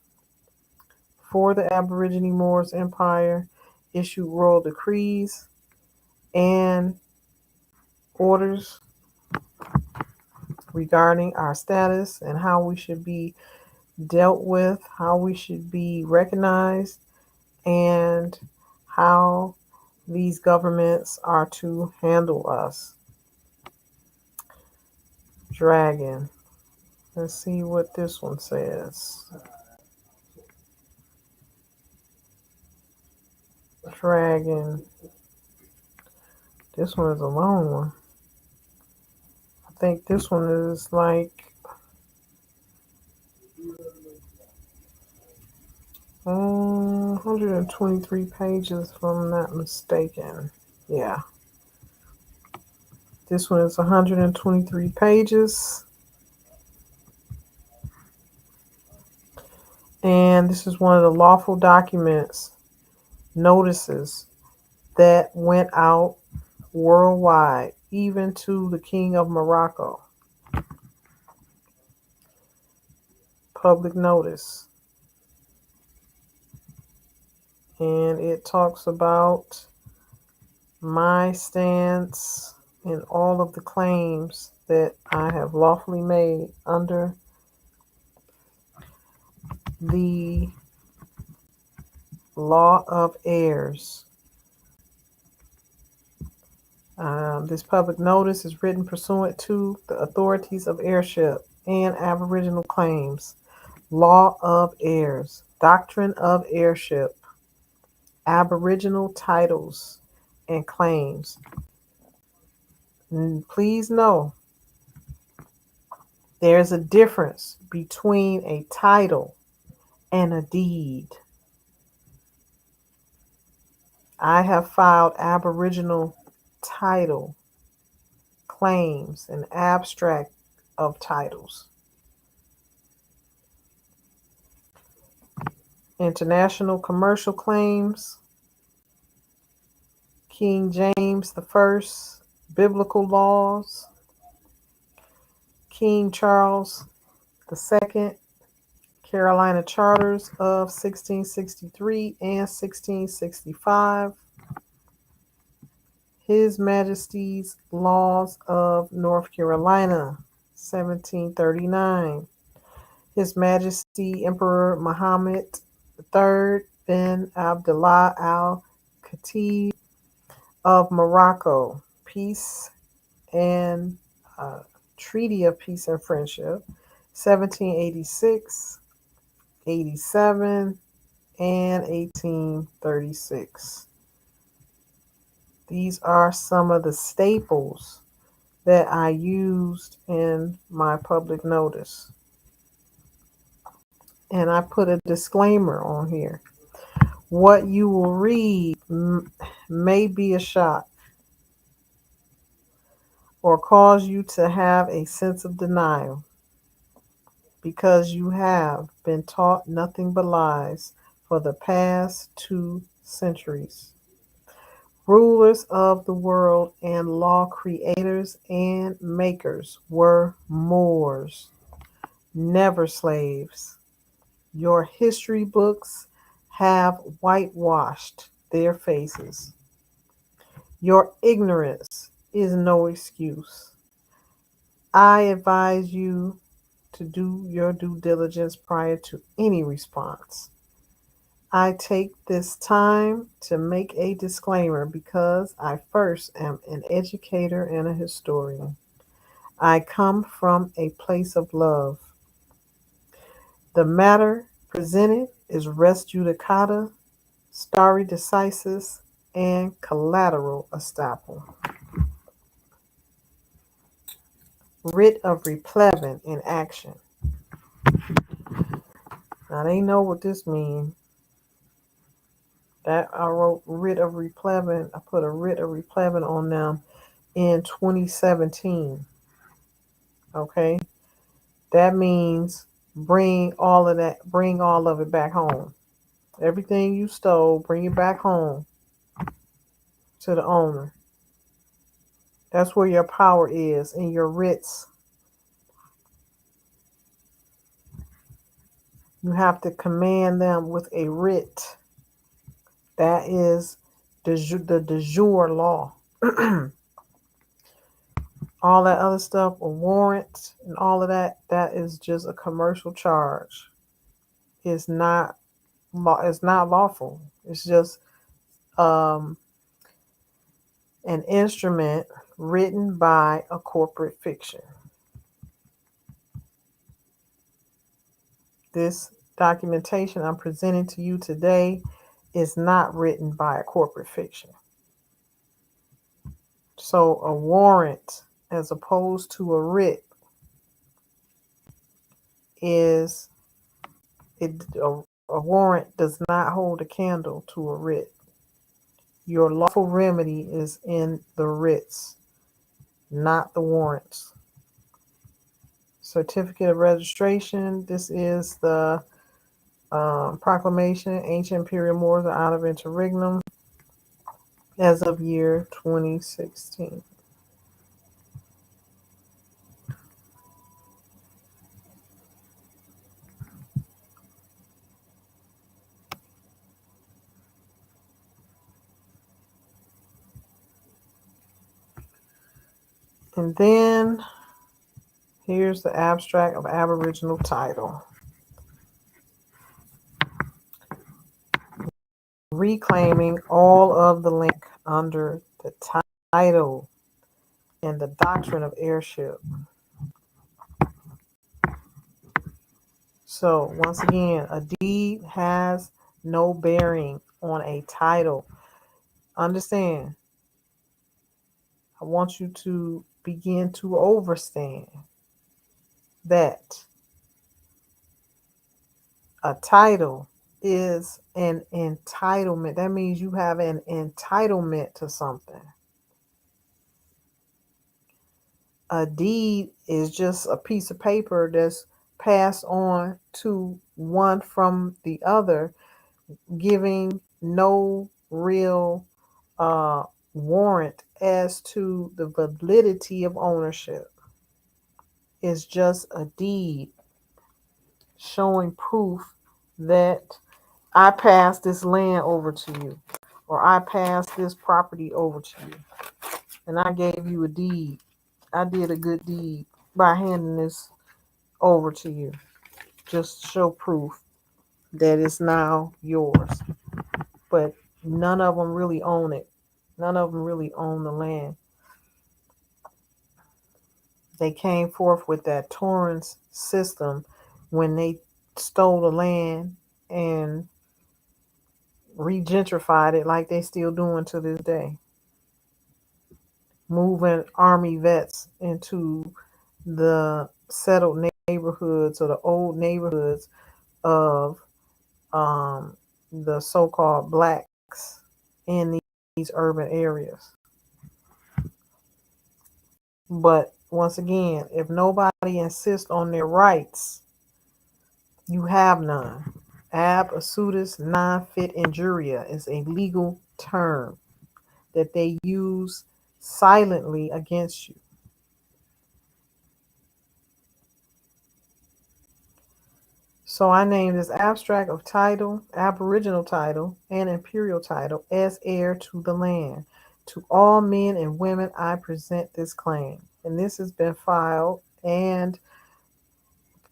for the Aborigine Moors Empire, issued royal decrees and orders regarding our status and how we should be dealt with, how we should be recognized, and how these governments are to handle us. Dragon. Let's see what this one says. Dragon. This one is a long one. I think this one is like 123 pages, if I'm not mistaken. Yeah. This one is 123 pages. And this is one of the lawful documents, notices that went out worldwide, even to the King of Morocco. Public notice. And it talks about my stance and all of the claims that I have lawfully made under the law of heirs. This public notice is written pursuant to the authorities of heirship and aboriginal claims, law of heirs, doctrine of heirship, aboriginal titles and claims. And please know there's a difference between a title and a deed. I have filed aboriginal title claims and abstract of titles. International commercial claims, King James I, biblical laws, King Charles II, Carolina Charters of 1663 and 1665, His Majesty's Laws of North Carolina, 1739, His Majesty Emperor Muhammad III bin Abdullah al-Khatib of Morocco, Peace and Treaty of Peace and Friendship, 1786, 87, and 1836. These are some of the staples that I used in my public notice. And I put a disclaimer on here. What you will read may be a shock or cause you to have a sense of denial because you have been taught nothing but lies for the past 2 centuries. Rulers of the world and law creators and makers were Moors, never slaves. Your history books have whitewashed their faces. Your ignorance is no excuse. I advise you to do your due diligence prior to any response. I take this time to make a disclaimer because I first am an educator and a historian. I come from a place of love. The matter presented is res judicata, stare decisis, and collateral estoppel. Writ of replevin in action. Now they know what this means. That I wrote writ of replevin. I put a writ of replevin on them in 2017. Okay, that means bring all of it back home. Everything you stole, bring it back home to the owner. That's where your power is, in your writs. You have to command them with a writ. That is the de jure law. All that other stuff, a warrant and all of that, that is just a commercial charge. It's not it's not lawful. It's just um, an instrument written by a corporate fiction. This documentation I'm presenting to you today is not written by a corporate fiction. So a warrant, as opposed to a writ, is a warrant does not hold a candle to a writ. Your lawful remedy is in the writs, not the warrants. Certificate of registration. This is the proclamation. Ancient imperial Moors are out of interregnum as of year 2016. And then here's the abstract of Aboriginal title. Reclaiming all of the land under the title and the doctrine of heirship. So once again, a deed has no bearing on a title. Understand, I want you to begin to understand that a title is an entitlement. That means you have an entitlement to something. A deed is just a piece of paper that's passed on to one from the other, giving no real uh, warrant as to the validity of ownership. It's just a deed showing proof that I passed this land over to you, or I passed this property over to you, and I gave you a deed. I did a good deed by handing this over to you. Just show proof that it's now yours. But none of them really own it. None of them really own the land. They came forth with that Torrens system when they stole the land and regentrified it like they still doing to this day. Moving army vets into the settled neighborhoods or the old neighborhoods of the so-called blacks in these urban areas. But once again, if nobody insists on their rights, you have none. Ab assutis non fit injuria is a legal term that they use silently against you. So I named this abstract of title, aboriginal title, and imperial title as heir to the land. To all men and women, I present this claim. And this has been filed and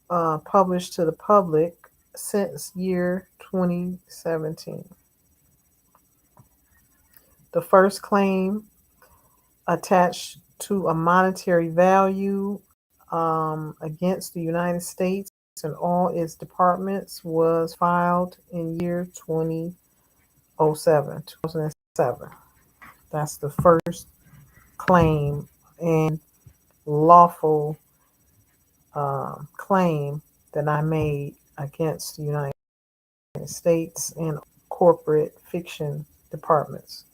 published to the public since year 2017. The first claim attached to a monetary value against the United States and all its departments was filed in year 2007. That's the first claim and lawful claim that I made against the United States and corporate fiction departments.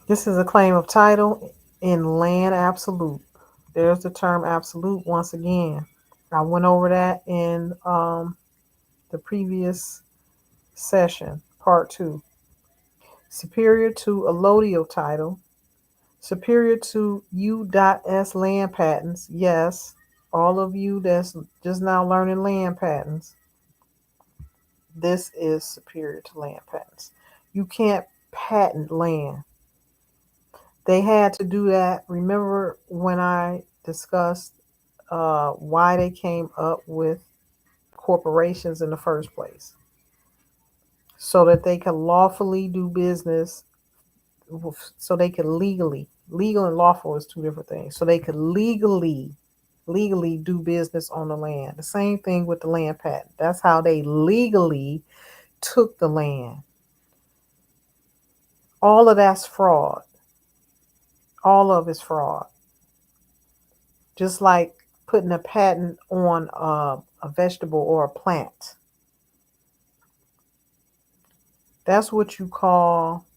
This is a claim of title in land absolute. There's the term absolute once again. I went over that in the the previous session, part 2. Superior to allodial title, superior to U.S. land patents. Yes, all of you that's just now learning land patents, this is superior to land patents. You can't patent land. They had to do that. Remember when I discussed why they came up with corporations in the first place? So that they could lawfully do business, so they could legally, legal and lawful is two different things. So they could legally do business on the land. The same thing with the land patent. That's how they legally took the land. All of that's fraud. All of it's fraud. Just like putting a patent on a vegetable or a plant. That's what you call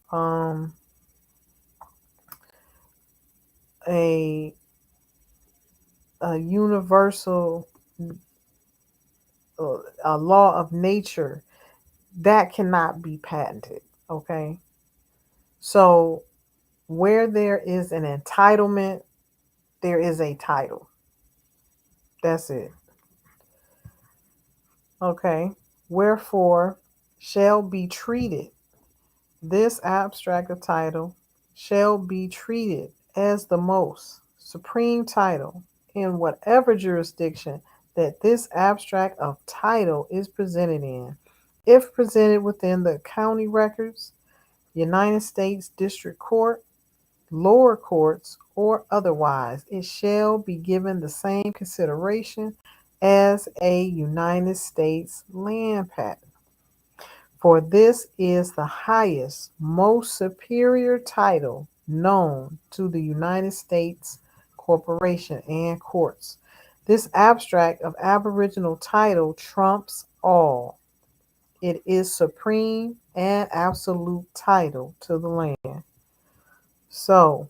a universal a law of nature that cannot be patented. Okay, so where there is an entitlement, there is a title. That's it. Okay, wherefore shall be treated, this abstract of title shall be treated as the most supreme title in whatever jurisdiction that this abstract of title is presented in. If presented within the county records, United States District Court, lower courts, or otherwise, it shall be given the same consideration as a United States land patent. For this is the highest, most superior title known to the United States corporation and courts. This abstract of aboriginal title trumps all. It is supreme and absolute title to the land. So,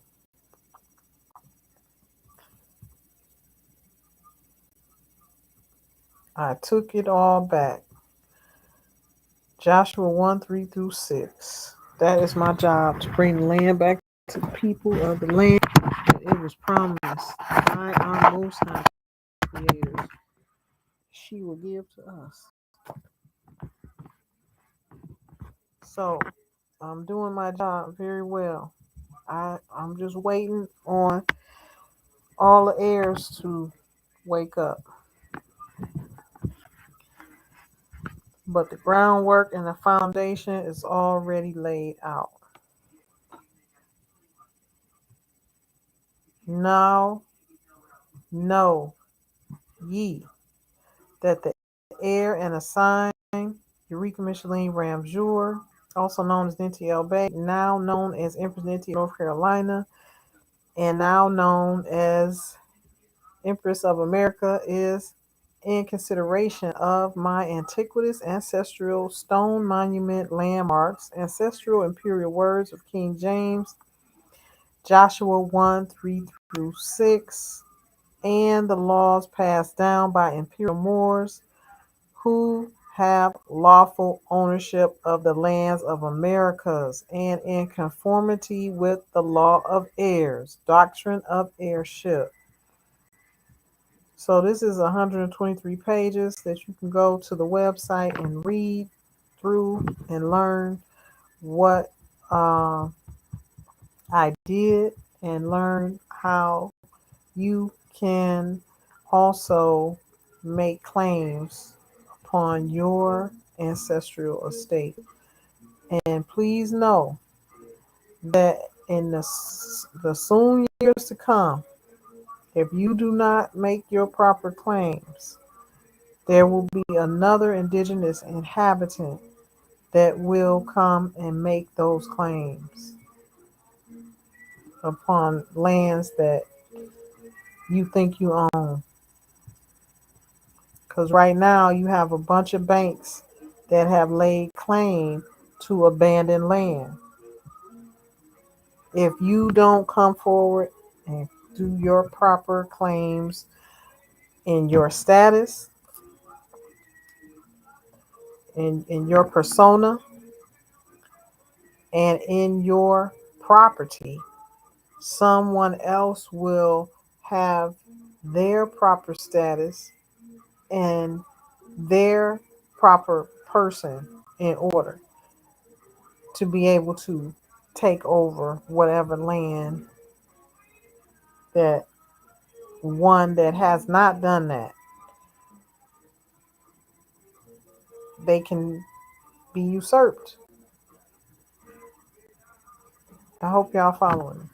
I took it all back. Joshua 1, 3 through 6. That is my job, to bring the land back to the people of the land that it was promised by our Most High Creators. She will give to us. So, I'm doing my job very well. I'm just waiting on all the heirs to wake up. But the groundwork and the foundation is already laid out. Now know ye that the heir and assign Eureka Micheline Ramjour, also known as Ninti Bay, now known as Empress Ninti, North Carolina, and now known as Empress of America, is in consideration of my antiquitous ancestral stone monument landmarks, ancestral imperial words of King James, Joshua 1, 3 through 6, and the laws passed down by imperial Moors who have lawful ownership of the lands of Americas, and in conformity with the law of heirs, doctrine of heirship. So this is 123 pages that you can go to the website and read through and learn what I did, and learn how you can also make claims upon your ancestral estate. And please know that in the soon years to come, if you do not make your proper claims, there will be another indigenous inhabitant that will come and make those claims upon lands that you think you own. Because right now you have a bunch of banks that have laid claim to abandoned land. If you don't come forward and do your proper claims in your status, in your persona and in your property, someone else will have their proper status and their proper person in order to be able to take over whatever land that one that has not done that, they can be usurped. I hope y'all following me.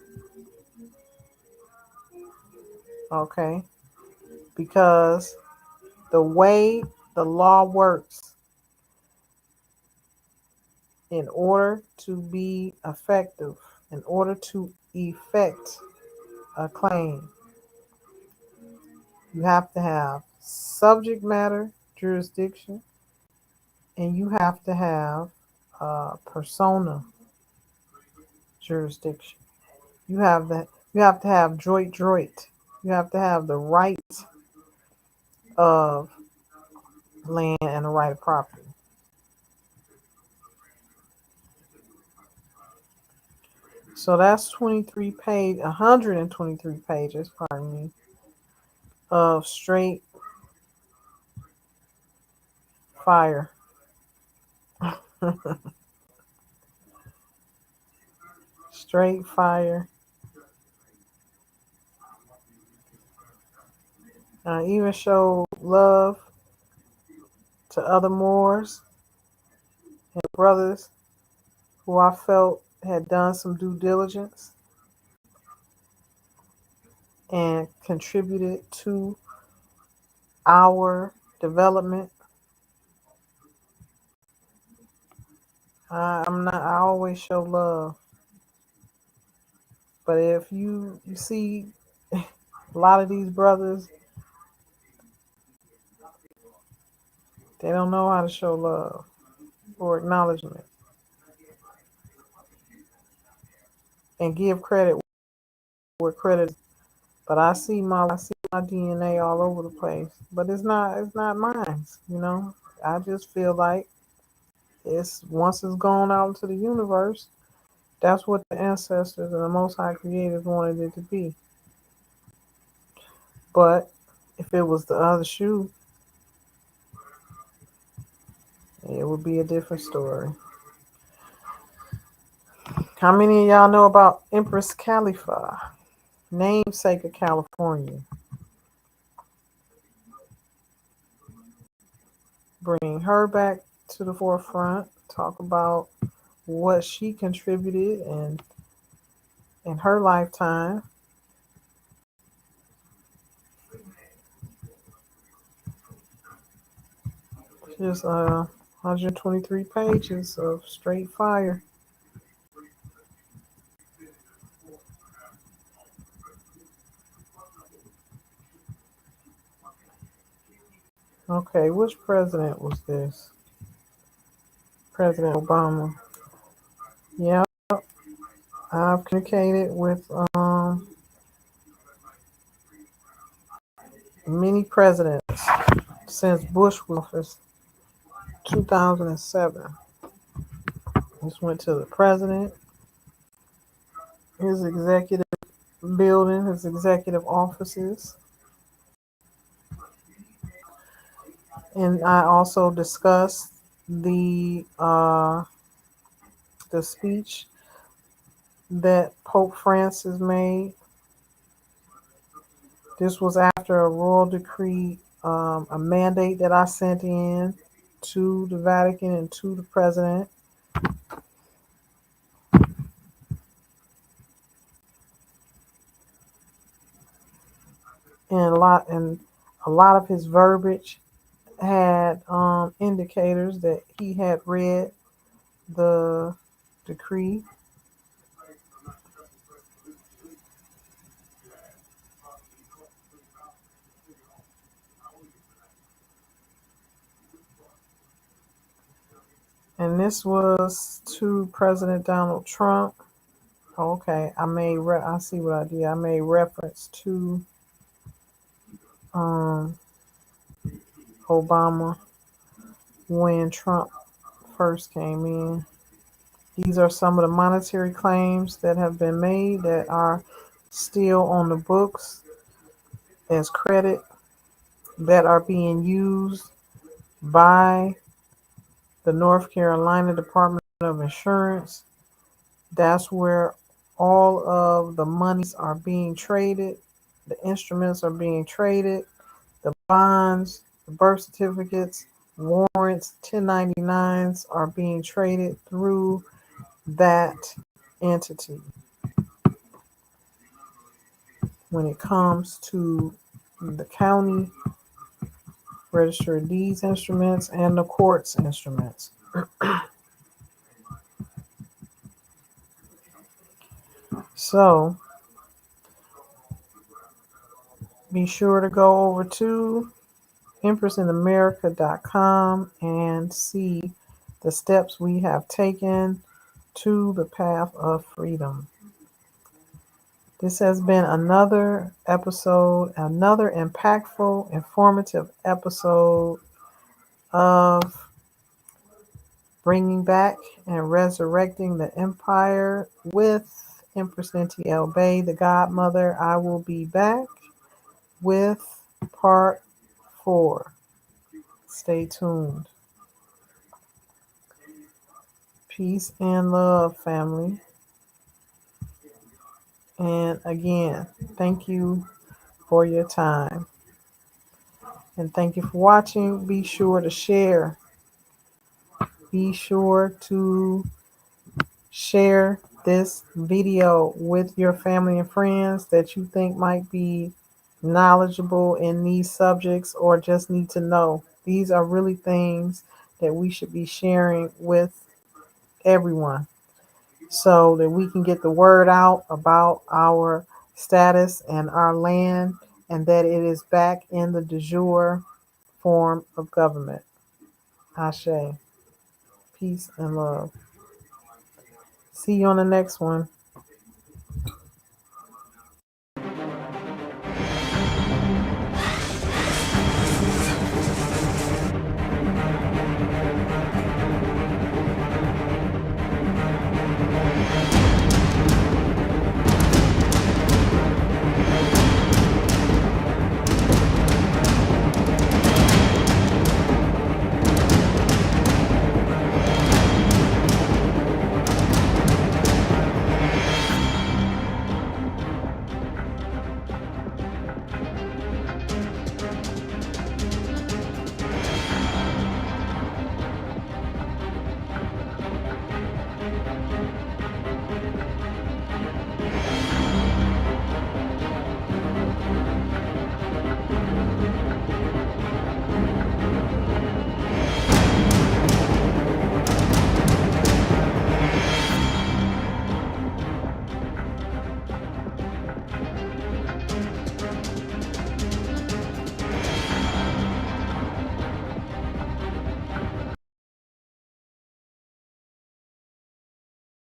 Okay? Because the way the law works, in order to be effective, in order to effect a claim, you have to have subject matter jurisdiction and you have to have persona jurisdiction. You have to have droit droit. You have to have the right of land and the right of property. So that's 123 pages, pardon me, of straight fire. Straight fire. I even showed love to other Moors and brothers who I felt had done some due diligence and contributed to our development. I always show love, but if you see a lot of these brothers, they don't know how to show love or acknowledgement and give credit where credit is. But I see my DNA all over the place, but it's not mine. You know, I just feel like it's once it's gone out into the universe, that's what the ancestors and the Most High Creators wanted it to be. But if it was the other shoe, it would be a different story. How many of y'all know about Empress Khalifa, namesake of California? Bring her back to the forefront. Talk about what she contributed and in her lifetime. Just 123 pages of straight fire. Okay, which president was this? President Obama. Yeah, I've communicated with many presidents since Bush was in office, 2007. Just went to the president, his executive building, his executive offices, and I also discussed the speech that Pope Francis made. This was after a royal decree, a mandate that I sent in to the Vatican and to the president. And a lot of his verbiage had indicators that he had read the decree. And this was to President Donald Trump. Okay, I see what I did. I made reference to um, Obama when Trump first came in. These are some of the monetary claims that have been made that are still on the books as credit that are being used by the North Carolina Department of Insurance. That's where all of the monies are being traded, the instruments are being traded, the bonds, the birth certificates, warrants, 1099s are being traded through that entity. When it comes to the county register of deeds instruments and the courts instruments. So be sure to go over to empressinamerica.com and see the steps we have taken to the path of freedom. This has been another episode, another impactful, informative episode of bringing back and resurrecting the empire with Empress Ninti L. Bay, the Godmother. I will be back with part 4. Stay tuned. Peace and love, family. And again, thank you for your time. And thank you for watching. Be sure to share. Be sure to share this video with your family and friends that you think might be knowledgeable in these subjects or just need to know. These are really things that we should be sharing with everyone so that we can get the word out about our status and our land and that it is back in the de jure form of government. Ashe. Peace and love. See you on the next one.